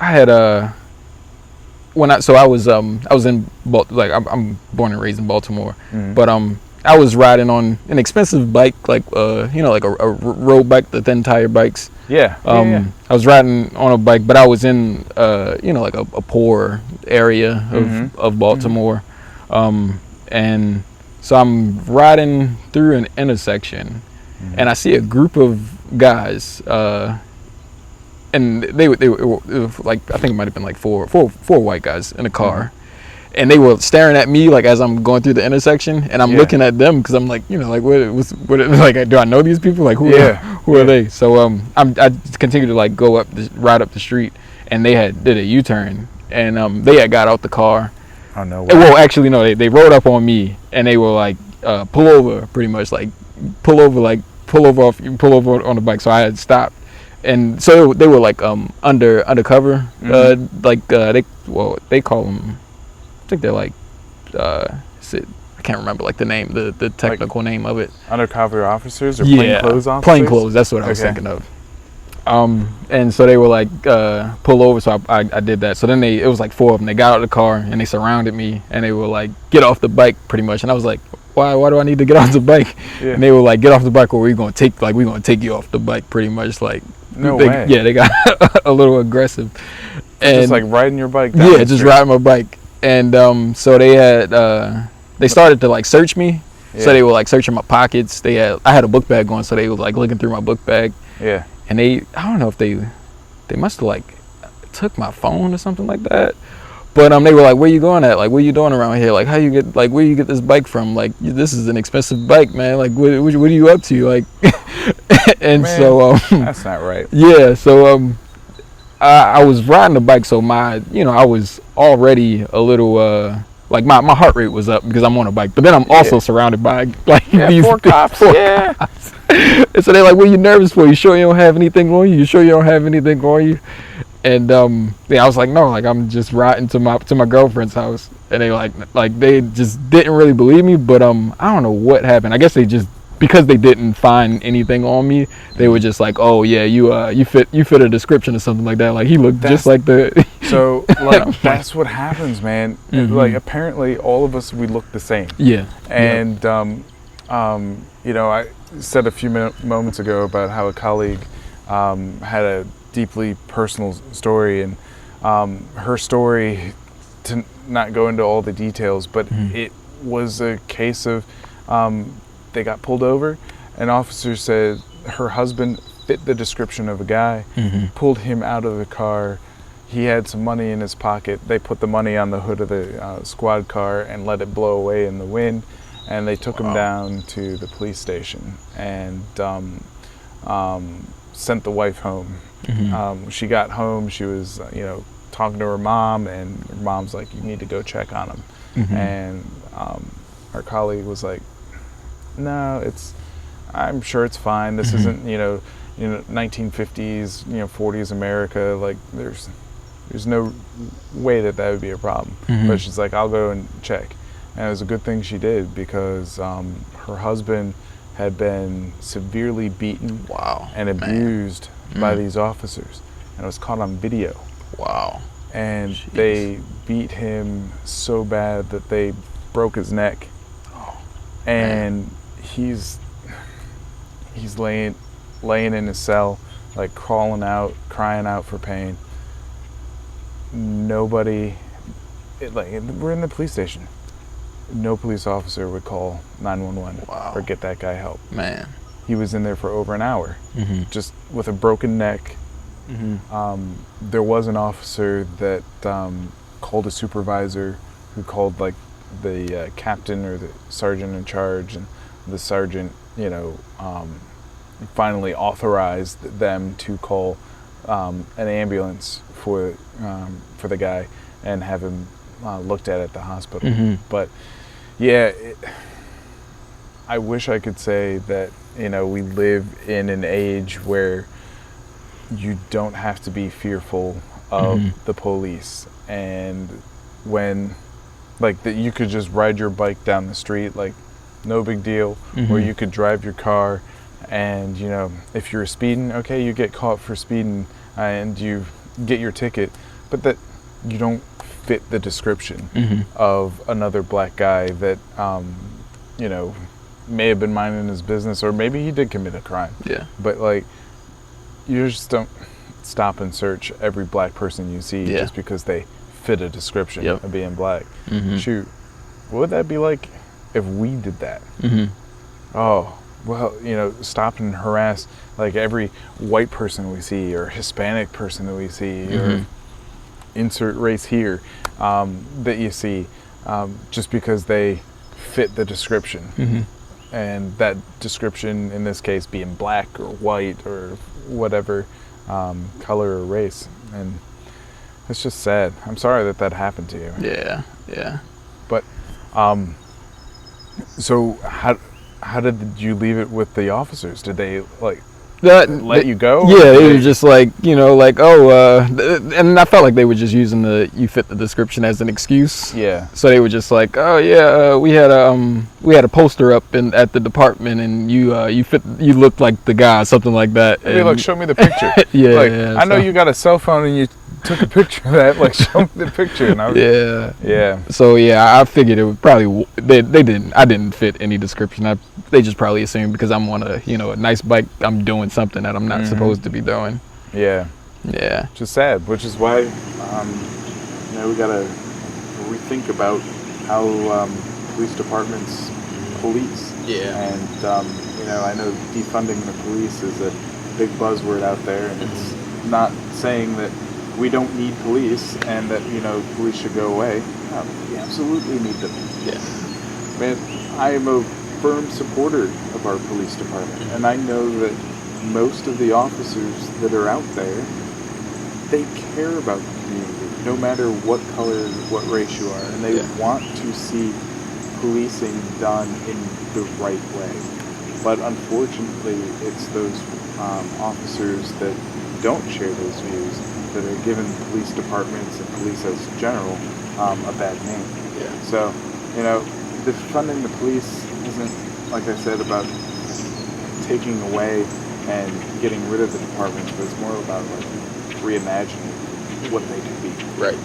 I had I was in like I'm born and raised in Baltimore, Mm-hmm. but I was riding on an expensive bike, like like a road bike, the thin tire bikes. Yeah. Yeah. I was riding on a bike, but I was in like a poor area Mm-hmm. of Baltimore, and so I'm riding through an intersection, Mm-hmm. and I see a group of guys. And they were like, I think it might have been like four white guys in a car, and they were staring at me like as I'm going through the intersection, and I'm Yeah. looking at them because I'm like, like what like, do I know these people? Like who are they? So I continued to like ride up the street, and they did a U-turn, and they had got out the car. Oh no way. Well, actually no, they rode up on me, and they were like pull over, pretty much like pull over on the bike. So I had stopped. And so they were like undercover, they call them. I think they're like, I can't remember like the name, the technical name of it. Undercover officers or plainclothes officers? Plainclothes. That's what I was thinking of. And so they were like pull over, so I did that. So then it was like four of them. They got out of the car and they surrounded me, and they were like, get off the bike, pretty much. And I was like, why do I need to get off the bike? Yeah. And they were like, get off the bike, or we're gonna take you off the bike, pretty much. Like, no way. Yeah, they got a little aggressive. And just like riding your bike down yeah, just riding my bike. And so they had they started to like search me. Yeah. So they were like searching my pockets. I had a book bag on, so they were like looking through my book bag. Yeah. And I don't know if they must have like took my phone or something like that. But they were like, where you going at? Like, what are you doing around here? Like, where you get this bike from? Like, this is an expensive bike, man. Like, what are you up to? Like, and man, so that's not right. Yeah, so I was riding the bike, so I was already a little like my heart rate was up because I'm on a bike, but then I'm also surrounded by like these four cops. Cops. And so they're like, what are you nervous for? You sure you don't have anything on you? You sure you don't have anything on you? And I was like, no, like I'm just riding to my girlfriend's house. And they just didn't really believe me, but I don't know what happened. I guess they just, because they didn't find anything on me, they were just like, oh yeah, you fit a description or something like that. Like he looked just like the So like that's what happens, man. Mm-hmm. Like apparently all of us, we look the same. Yeah. And I said a few moments ago about how a colleague had a deeply personal story, and her story, to not go into all the details, but it was a case of they got pulled over. An officer said her husband fit the description of a guy, pulled him out of the car. He had some money in his pocket. They put the money on the hood of the squad car and let it blow away in the wind. And they took him down to the police station and sent the wife home. She got home. She was, talking to her mom, and her mom's like, "You need to go check on him." And our colleague was like, "No, I'm sure it's fine. This isn't, 1950s, 40s America. Like, there's no way that would be a problem." But she's like, "I'll go and check." And it was a good thing she did, because her husband had been severely beaten and abused by these officers. And it was caught on video. Wow. And they beat him so bad that they broke his neck. Oh, and he's laying in his cell, like crawling out, crying out for pain. Nobody, we're in the police station. No police officer would call 911 or get that guy help. Man. He was in there for over an hour, just with a broken neck. There was an officer that called a supervisor, who called like the captain or the sergeant in charge, and the sergeant, finally authorized them to call an ambulance for the guy and have him looked at the hospital. But yeah, I wish I could say that we live in an age where you don't have to be fearful of the police, and when that you could just ride your bike down the street, like no big deal. Or you could drive your car, and you know, if you're speeding, okay, you get caught for speeding, and you get your ticket, but that you don't fit the description of another black guy that you know, may have been minding his business, or maybe he did commit a crime. Yeah. But like, you just don't stop and search every black person you see just because they fit a description of being black. Shoot, what would that be like if we did that? Oh, well, you know, stop and harass like every white person we see, or Hispanic person that we see, or insert race here that you see, just because they fit the description. And that description, in this case, being black or white or whatever color or race. And it's just sad. I'm sorry that that happened to you. Yeah. But so how did you leave it with the officers? Did they like let you go? Yeah, they were just like, you know, like, oh, and I felt like they were just using the "you fit the description" as an excuse. Yeah. So they were just like, oh yeah, we had a poster up at the department, and you looked like the guy, something like that. Hey, look, show me the picture. I know you got a cell phone and you took a picture of that. Like, show me the picture. And I was, yeah. So yeah, I figured it would probably I didn't fit any description. They just probably assumed because I'm on a nice bike, I'm doing something that I'm not supposed to be doing. Yeah. Just sad, which is why we gotta rethink about how police departments police. And I know defunding the police is a big buzzword out there, and it's not saying that we don't need police and that police should go away. No, we absolutely need them. Man, I am a firm supporter of our police department, and I know that most of the officers that are out there, they care about the community, no matter what color, what race you are, and they want to see policing done in the right way. But unfortunately, it's those officers that don't share those views that are giving police departments and police as general a bad name. So, defunding the police isn't, like I said, about taking away and getting rid of the departments, but it's more about like reimagining what they can be,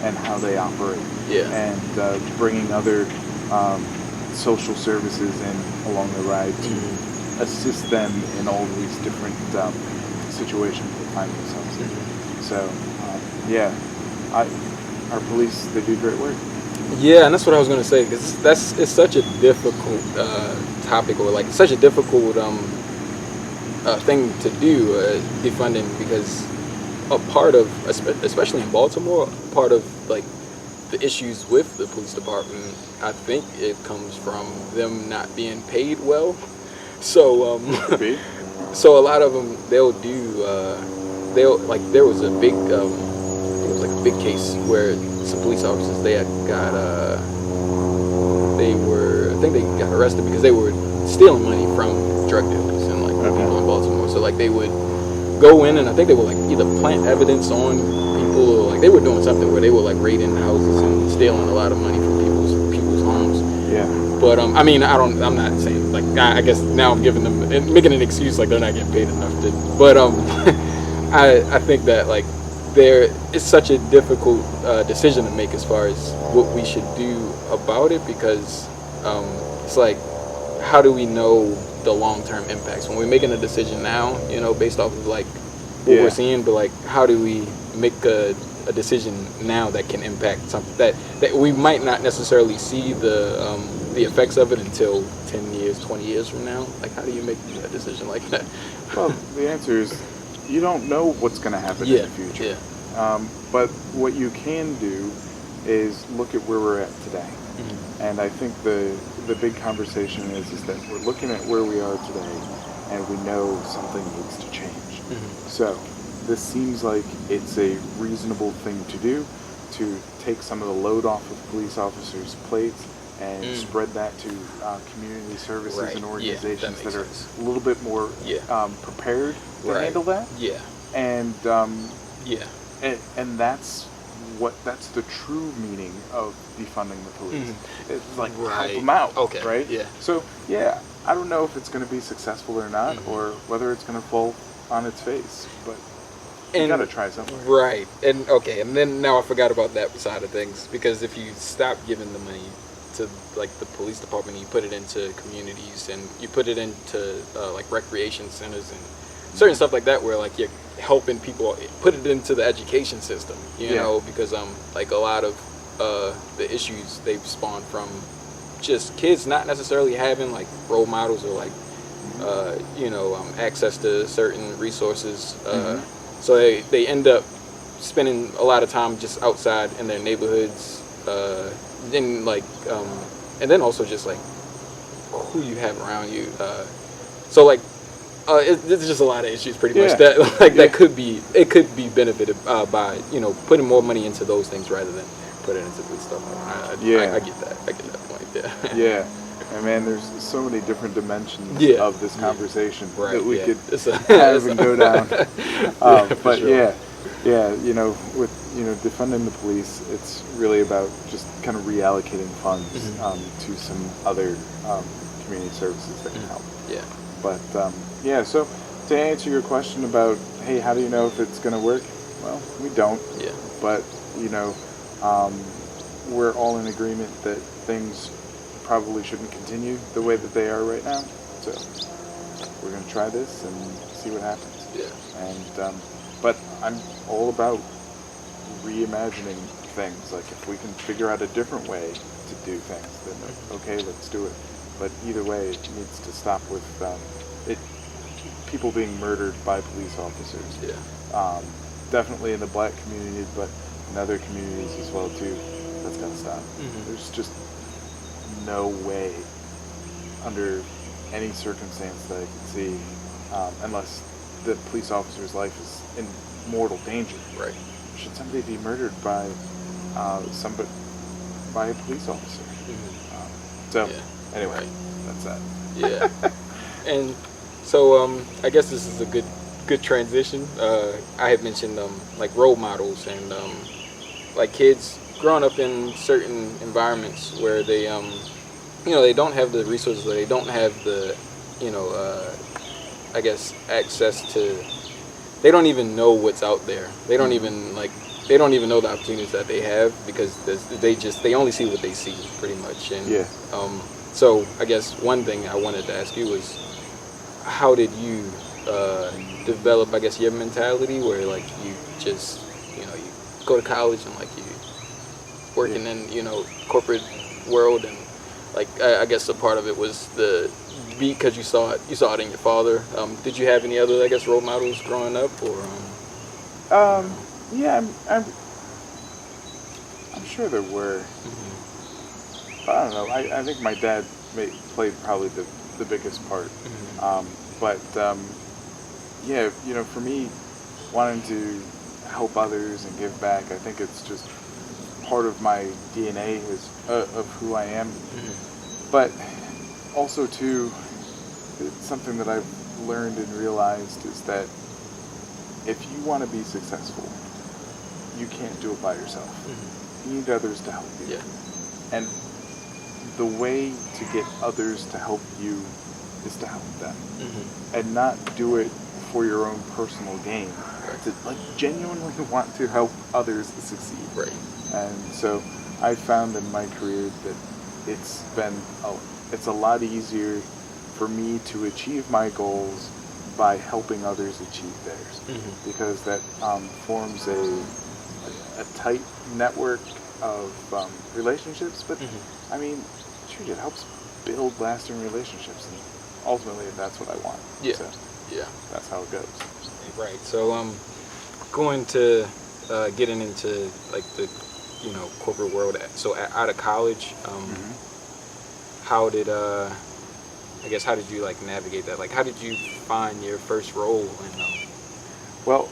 and how they operate, and bringing other social services in along the ride to assist them in all these different situations they find themselves in. So, our police, they do great work. Yeah, and that's what I was going to say, because it's such a difficult topic, or like such a difficult thing to do, defunding, because a part of, especially in Baltimore, part of like the issues with the police department, I think it comes from them not being paid well. So so a lot of them, they'll like, there was a big it was like a big case where some police officers, I think they got arrested because they were stealing money from drug dealers and like people in Baltimore. So like they would go in, and I think they would like either plant evidence on people, or like they were doing something where they were like raiding houses and stealing a lot of money from people's homes. But I'm not saying, like, I guess now I'm giving them, making an excuse like they're not getting paid enough to, but I think that like it's such a difficult decision to make as far as what we should do about it, because it's like, how do we know the long-term impacts when we're making a decision now, based off of like what we're seeing, but like, how do we make a decision now that can impact something that we might not necessarily see the effects of it until 10 years, 20 years from now? Like, how do you make a decision like that? Well, the answer is you don't know what's going to happen in the future. But what you can do is look at where we're at today. And I think the big conversation is that we're looking at where we are today, and we know something needs to change. So this seems like it's a reasonable thing to do, to take some of the load off of police officers' plates and spread that to community services and organizations that are a little bit more prepared to handle that. And and that's that's the true meaning of defunding the police. It's like help Right. them out, Okay. right? Yeah. So yeah, I don't know if it's going to be successful or not, or whether it's going to fall on its face, but you got to try somewhere. Right. And okay, and then now I forgot about that side of things, because if you stop giving the money to like the police department, you put it into communities and you put it into like recreation centers and certain stuff like that, where like you're helping people, put it into the education system, you know, because like a lot of the issues they've spawned from just kids not necessarily having like role models or like access to certain resources, so they end up spending a lot of time just outside in their neighborhoods, then like and then also just like who you have around you, so like there's just a lot of issues pretty much that like that could be benefited by putting more money into those things rather than put it into this stuff. I get that point. Yeah. And man, there's so many different dimensions of this conversation that we could have and go down. But sure. With defunding the police, it's really about just kind of reallocating funds to some other community services that can help. Yeah. But so to answer your question about, hey, how do you know if it's going to work? Well, we don't. Yeah. But we're all in agreement that things probably shouldn't continue the way that they are right now. So we're going to try this and see what happens. Yeah. And but I'm all about reimagining things. Like if we can figure out a different way to do things, then okay, let's do it. But either way, it needs to stop with people being murdered by police officers. Yeah. Definitely in the black community, but in other communities as well too. That's got to stop. There's just no way, under any circumstance that I can see, unless the police officer's life is in mortal danger. Right. Should somebody be murdered by by a police officer? Anyway, that's that. Yeah. And so I guess this is a good transition. I had mentioned like role models and like kids growing up in certain environments where they they don't have the resources, or they don't have the I guess access to, they don't even know what's out there. They don't even know the opportunities that they have, because they only see what they see pretty much. And so I guess one thing I wanted to ask you was, how did you develop, I guess, your mentality where like you just you go to college and like you working in corporate world, and like I guess a part of it was because you saw it in your father. Did you have any other, I guess, role models growing up, or? Yeah, I'm sure there were. But I don't know. I think my dad played probably the biggest part. But for me, wanting to help others and give back, I think it's just part of my DNA of who I am. But also too, it's something that I've learned and realized is that if you want to be successful, you can't do it by yourself. You need others to help you. Yeah. And the way to get others to help you is to help them, and not do it for your own personal gain. Right. To like genuinely want to help others succeed. Right. And so I found in my career that it's a lot easier for me to achieve my goals by helping others achieve theirs, because that forms a tight network of relationships. But I mean, shoot, it helps build lasting relationships, and ultimately that's what I want. Yeah. So that's how it goes. Right. So going to getting into like the corporate world. So out of college, how did how did you like navigate that? Like, how did you find your first role? Well,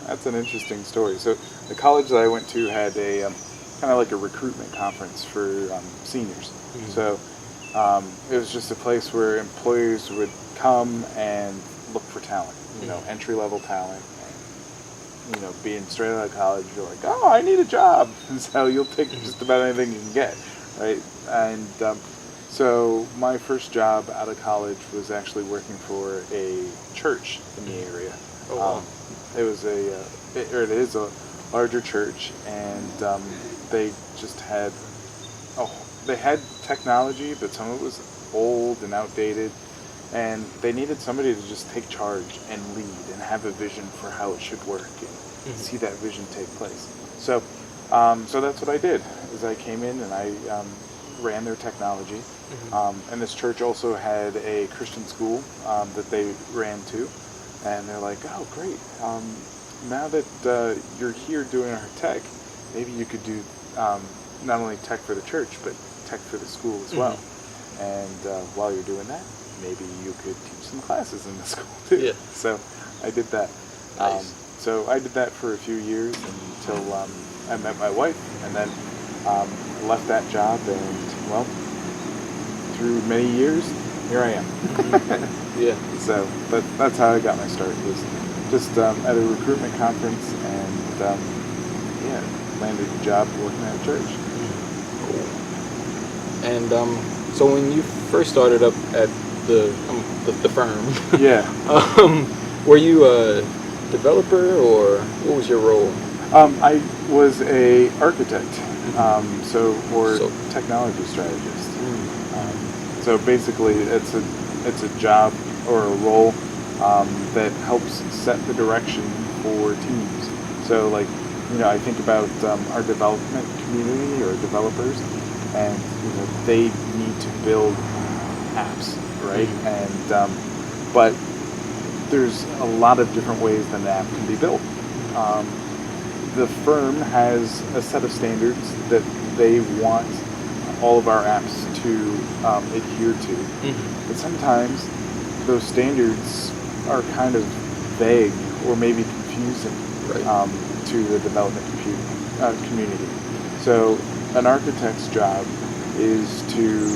that's an interesting story. So the college that I went to had a kind of like a recruitment conference for seniors. So it was just a place where employers would come and look for talent, entry-level talent. being straight out of college, you're like, oh, I need a job. And so you'll take just about anything you can get, right? And so my first job out of college was actually working for a church in the area. Oh, wow. It was it is a larger church, and they just had, they had technology, but some of it was old and outdated, and they needed somebody to just take charge and lead and have a vision for how it should work and see that vision take place. So, so that's what I did. Is I came in and I ran their technology, and this church also had a Christian school that they ran too, and they're like, oh, great. Now that you're here doing our tech, maybe you could do not only tech for the church, but tech for the school as well. And while you're doing that, maybe you could teach some classes in the school too. Yeah. So I did that. Nice. So I did that for a few years until I met my wife, and then left that job, and well, through many years, here I am. Yeah. So that's how I got my start. Was just at a recruitment conference, and yeah, landed a job working at a church. Cool. And so when you first started up at the firm, Yeah. Were you a developer, or what was your role? I was a architect, or technology strategist. So basically, it's a job or a role that helps set the direction for teams. So like, I think about our development community or developers, and they need to build apps, right? And but there's a lot of different ways that an app can be built. The firm has a set of standards that they want all of our apps to adhere to. But sometimes those standards are kind of vague or maybe confusing to the development community. So an architect's job is to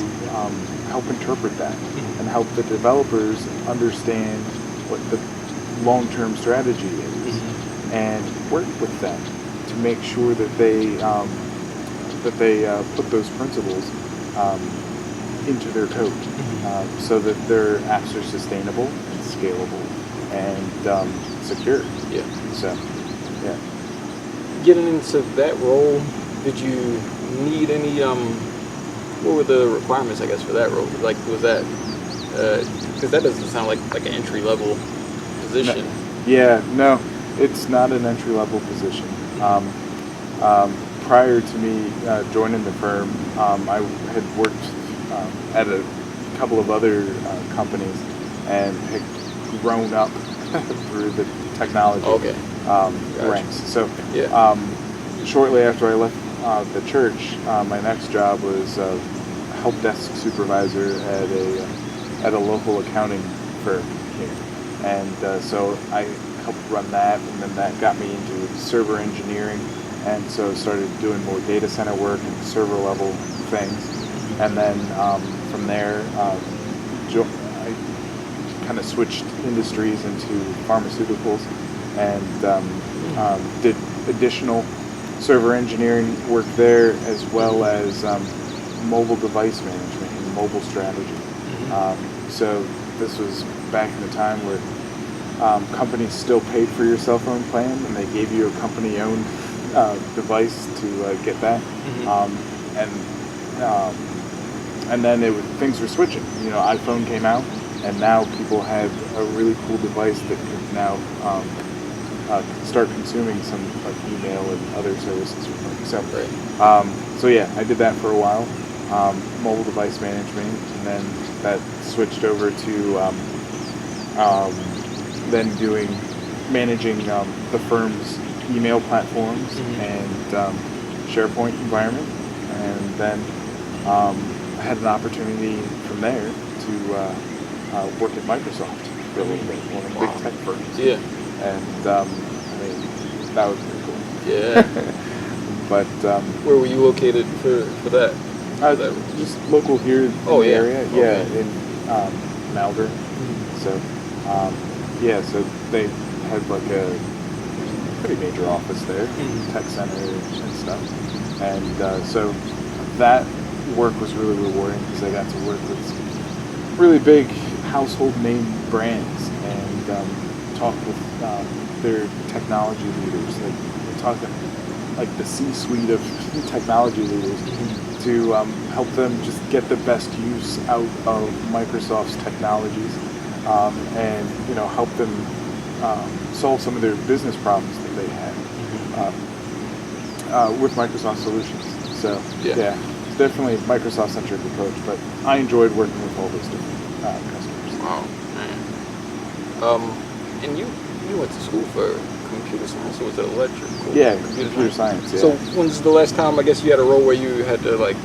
help interpret that and help the developers understand what the long-term strategy is, and work with them to make sure that they put those principles into their code, so that their apps are sustainable and scalable and secure. Yeah. So, yeah. Getting into that role, did you need any? What were the requirements, I guess, for that role? Like, was that because that doesn't sound like an entry level position? No, it's not an entry level position. Prior to me joining the firm, I had worked at a couple of other companies and had grown up through the technology ranks. So shortly after I left the church, my next job was help desk supervisor at a local accounting firm here, and so I helped run that, and then that got me into server engineering, and so started doing more data center work and server level things, and then from there I kind of switched industries into pharmaceuticals, and did additional server engineering work there, as well as mobile device management and mobile strategy. So this was back in the time where companies still paid for your cell phone plan, and they gave you a company-owned device to get that. And then things were switching. iPhone came out, and now people had a really cool device that could now start consuming some like email and other services from them. So yeah, I did that for a while, mobile device management, and then that switched over to then managing the firm's email platforms and SharePoint environment, and then I had an opportunity from there to work at Microsoft for a little bit, one of the big tech firms. Yeah. And I mean, that was pretty cool. Yeah. But where were you located for that? Just local here in the area. Okay. Yeah, in Malvern. So so they had like pretty major office there, tech center and stuff. And so that work was really rewarding because I got to work with some really big household name brands and talk with their technology leaders. Like we talk to like the C-suite of technology leaders to help them just get the best use out of Microsoft's technologies, and help them solve some of their business problems that they had with Microsoft solutions. So yeah, it's definitely a Microsoft-centric approach, but I enjoyed working with all those different customers. Wow, man. And you went to school for computer science, or was it electrical? Yeah, computer science. Yeah. So when's the last time, I guess, you had a role where you had to like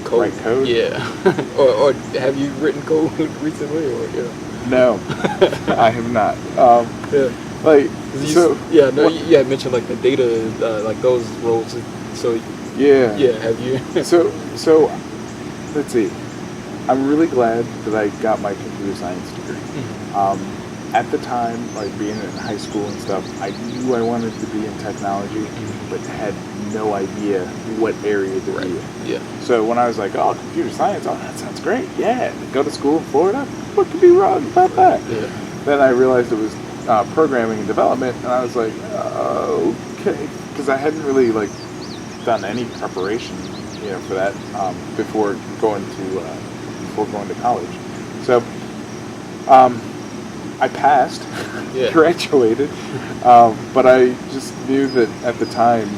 code? Write code? Yeah. or have you written code recently? Or No, I have not. Yeah. Like so. Yeah. No. You had mentioned like the data, like those roles. So. Yeah. Yeah. Have you? So, let's see. I'm really glad that I got my computer science degree. At the time, like being in high school and stuff, I knew I wanted to be in technology, but had no idea what area to be in. Yeah. So when I was like, oh, computer science, oh, that sounds great. Yeah, go to school in Florida. What could be wrong about that? Yeah. Then I realized it was programming and development, and I was like, okay, because I hadn't really like done any preparation, for that before going to college. So. I passed, graduated, but I just knew that at the time,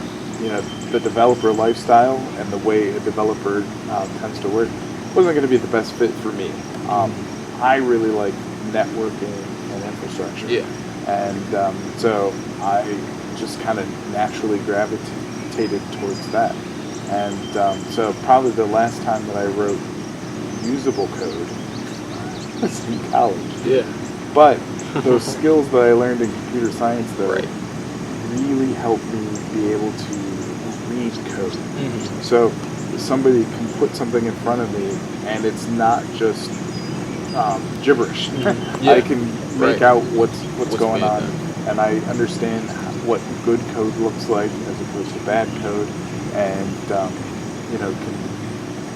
the developer lifestyle and the way a developer tends to work wasn't going to be the best fit for me. I really like networking and infrastructure, and so I just kind of naturally gravitated towards that. And so probably the last time that I wrote usable code was in college. Yeah. But those skills that I learned in computer science, though, really helped me be able to read code. So somebody can put something in front of me, and it's not just gibberish. I can make out what's going on, and I understand what good code looks like as opposed to bad code, and can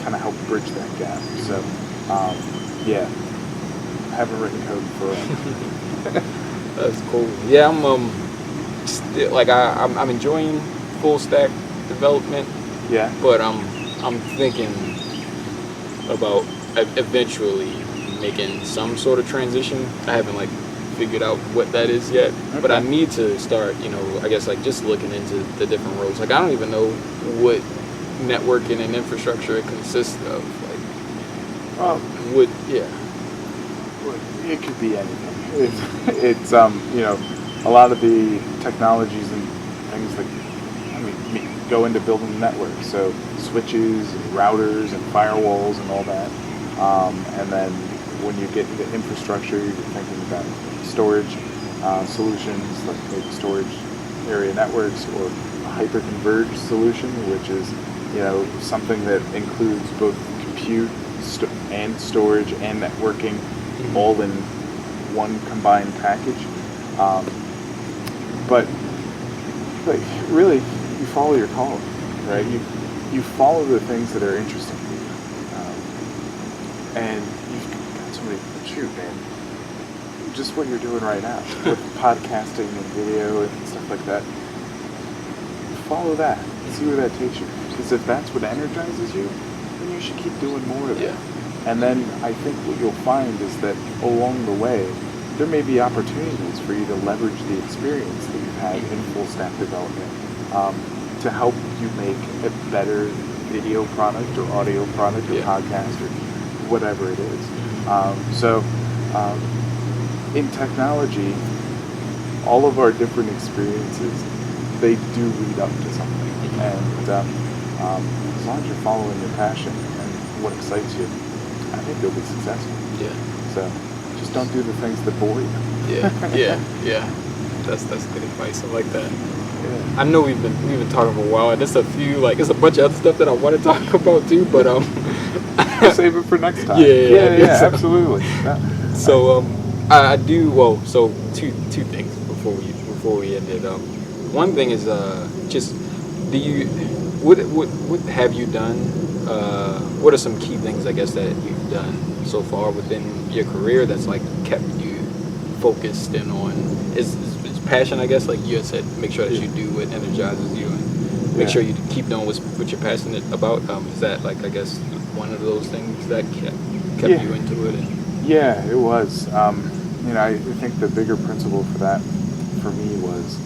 kind of help bridge that gap. So yeah. Haven't written code for That's cool. Yeah, I'm still, like I'm enjoying full stack development. Yeah. But I'm thinking about eventually making some sort of transition. I haven't like figured out what that is yet. Okay. But I need to start, I guess like just looking into the different roles. Like I don't even know what networking and infrastructure it consists of. Like it could be anything. It's a lot of the technologies and things that go into building the network. So switches, and routers, and firewalls, and all that. And then when you get into infrastructure, you're thinking about storage solutions, like maybe storage area networks, or a hyper-converged solution, which is something that includes both compute and storage and networking, all in one combined package. But like really, you follow your calling, right? You follow the things that are interesting to you, and you've got so many. Shoot, man, just what you're doing right now with podcasting and video and stuff like that. Follow that. See where that takes you. Because if that's what energizes you, then you should keep doing more of it. And then I think what you'll find is that along the way, there may be opportunities for you to leverage the experience that you've had in full stack development to help you make a better video product or audio product or podcast or whatever it is. So in technology, all of our different experiences, they do lead up to something. And as long as you're following your passion and what excites you, I think you'll be successful. Yeah. So just don't do the things that bore you. Yeah. That's good advice. I like that. Yeah. I know we've been talking for a while, and there's a bunch of other stuff that I want to talk about too, but we'll save it for next time. Yeah, absolutely. So I do well. So two things before we end it. one thing is just do you what have you done? What are some key things I guess that you've done so far within your career that's like kept you focused and on is passion, I guess, like you had said, make sure that you do what energizes you and make sure you keep doing what you're passionate about. Is that like I guess one of those things that kept you into it? Yeah, it was. I think the bigger principle for that for me was,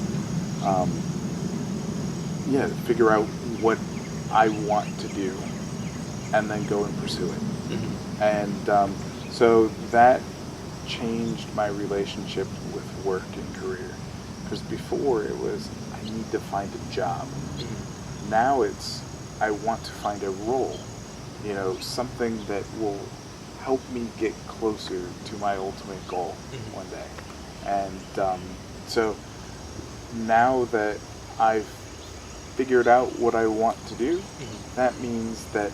figure out what I want to do and then go and pursue it. Mm-hmm. And so that changed my relationship with work and career. Because before it was, I need to find a job. Mm-hmm. Now it's, I want to find a role, something that will help me get closer to my ultimate goal one day. And so now that I've figured out what I want to do, that means that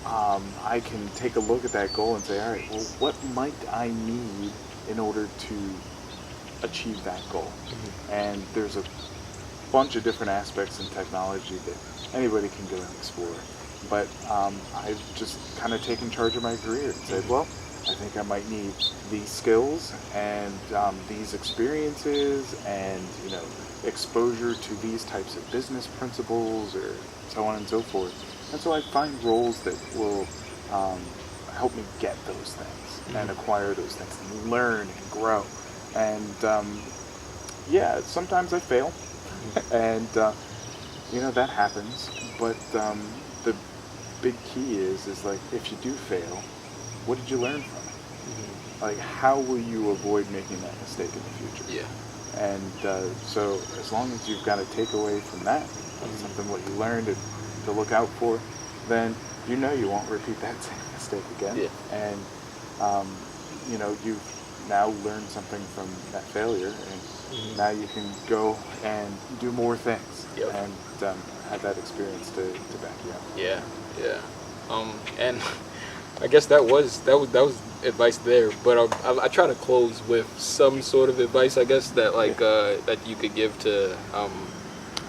I can take a look at that goal and say, all right, well, what might I need in order to achieve that goal? And there's a bunch of different aspects in technology that anybody can go and explore. But I've just kind of taken charge of my career and said, well, I think I might need these skills and these experiences and, exposure to these types of business principles or so on and so forth. And so I find roles that will help me get those things and acquire those things and learn and grow. And sometimes I fail and, that happens. But the big key is like, if you do fail, what did you learn from it? Like, how will you avoid making that mistake in the future? Yeah. And so as long as you've got a takeaway from that, something what you learned and to look out for, then you won't repeat that same mistake again. Yeah. And you've now learned something from that failure, and now you can go and do more things and have that experience to back you up. Yeah. And I guess that was advice there, but I try to close with some sort of advice, I guess, that that you could give to I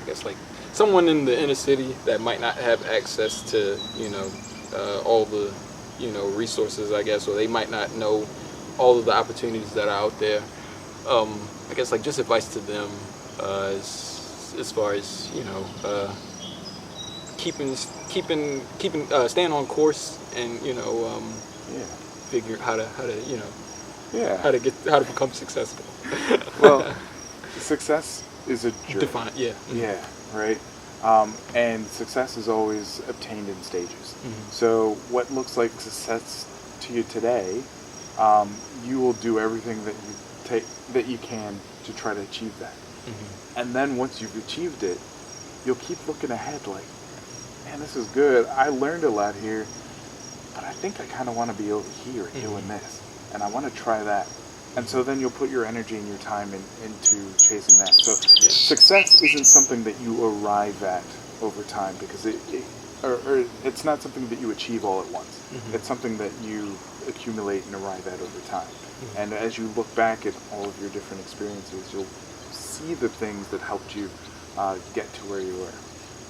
guess like someone in the inner city that might not have access to all the resources, I guess, or they might not know all of the opportunities that are out there. I guess like just advice to them as far as keeping staying on course and figure how to become successful. Well, success is a journey. Define, yeah. Yeah, right. And success is always obtained in stages. So what looks like success to you today, you will do everything that you can to try to achieve that. And then once you've achieved it, you'll keep looking ahead like, man, this is good. I learned a lot here, but I think I kind of want to be over here doing this, and I want to try that. And so then you'll put your energy and your time into chasing that. So success isn't something that you arrive at over time, because it's not something that you achieve all at once. It's something that you accumulate and arrive at over time. And as you look back at all of your different experiences, you'll see the things that helped you get to where you were.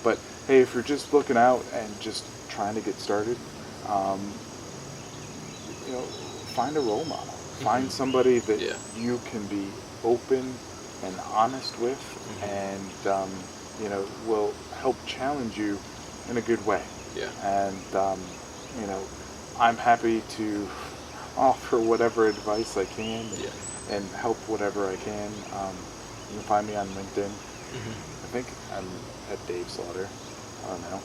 But hey, if you're just looking out and just trying to get started, find a role model. Find somebody that you can be open and honest with, and will help challenge you in a good way. Yeah. And I'm happy to offer whatever advice I can and help whatever I can. You can find me on LinkedIn. I think I'm at Dave Slaughter. I don't know.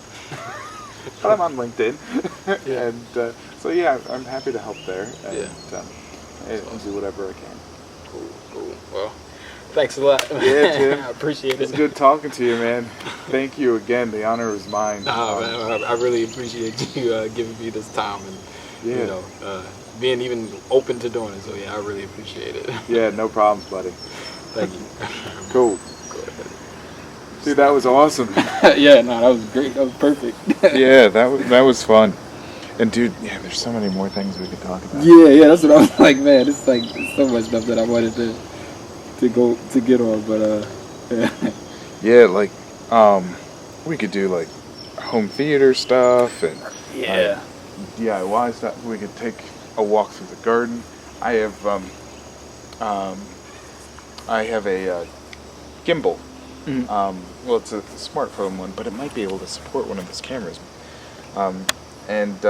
But I'm on LinkedIn. And I'm happy to help there. And do whatever I can. Cool. Well, thanks a lot. Yeah, Tim. I appreciate it. It's good talking to you, man. Thank you again. The honor is mine. Man, I really appreciate you giving me this time and being even open to doing it. So I really appreciate it. Yeah, no problems, buddy. Thank you. Cool. Dude, that was awesome. That was great. That was perfect. Yeah, that was fun. And dude, there's so many more things we could talk about. Yeah, that's what I was like, man. It's like so much stuff that I wanted to get on, but Yeah, like we could do like home theater stuff and Yeah. DIY stuff. We could take a walk through the garden. I have um, I have a gimbal. Well, it's a smartphone one, but it might be able to support one of those cameras. And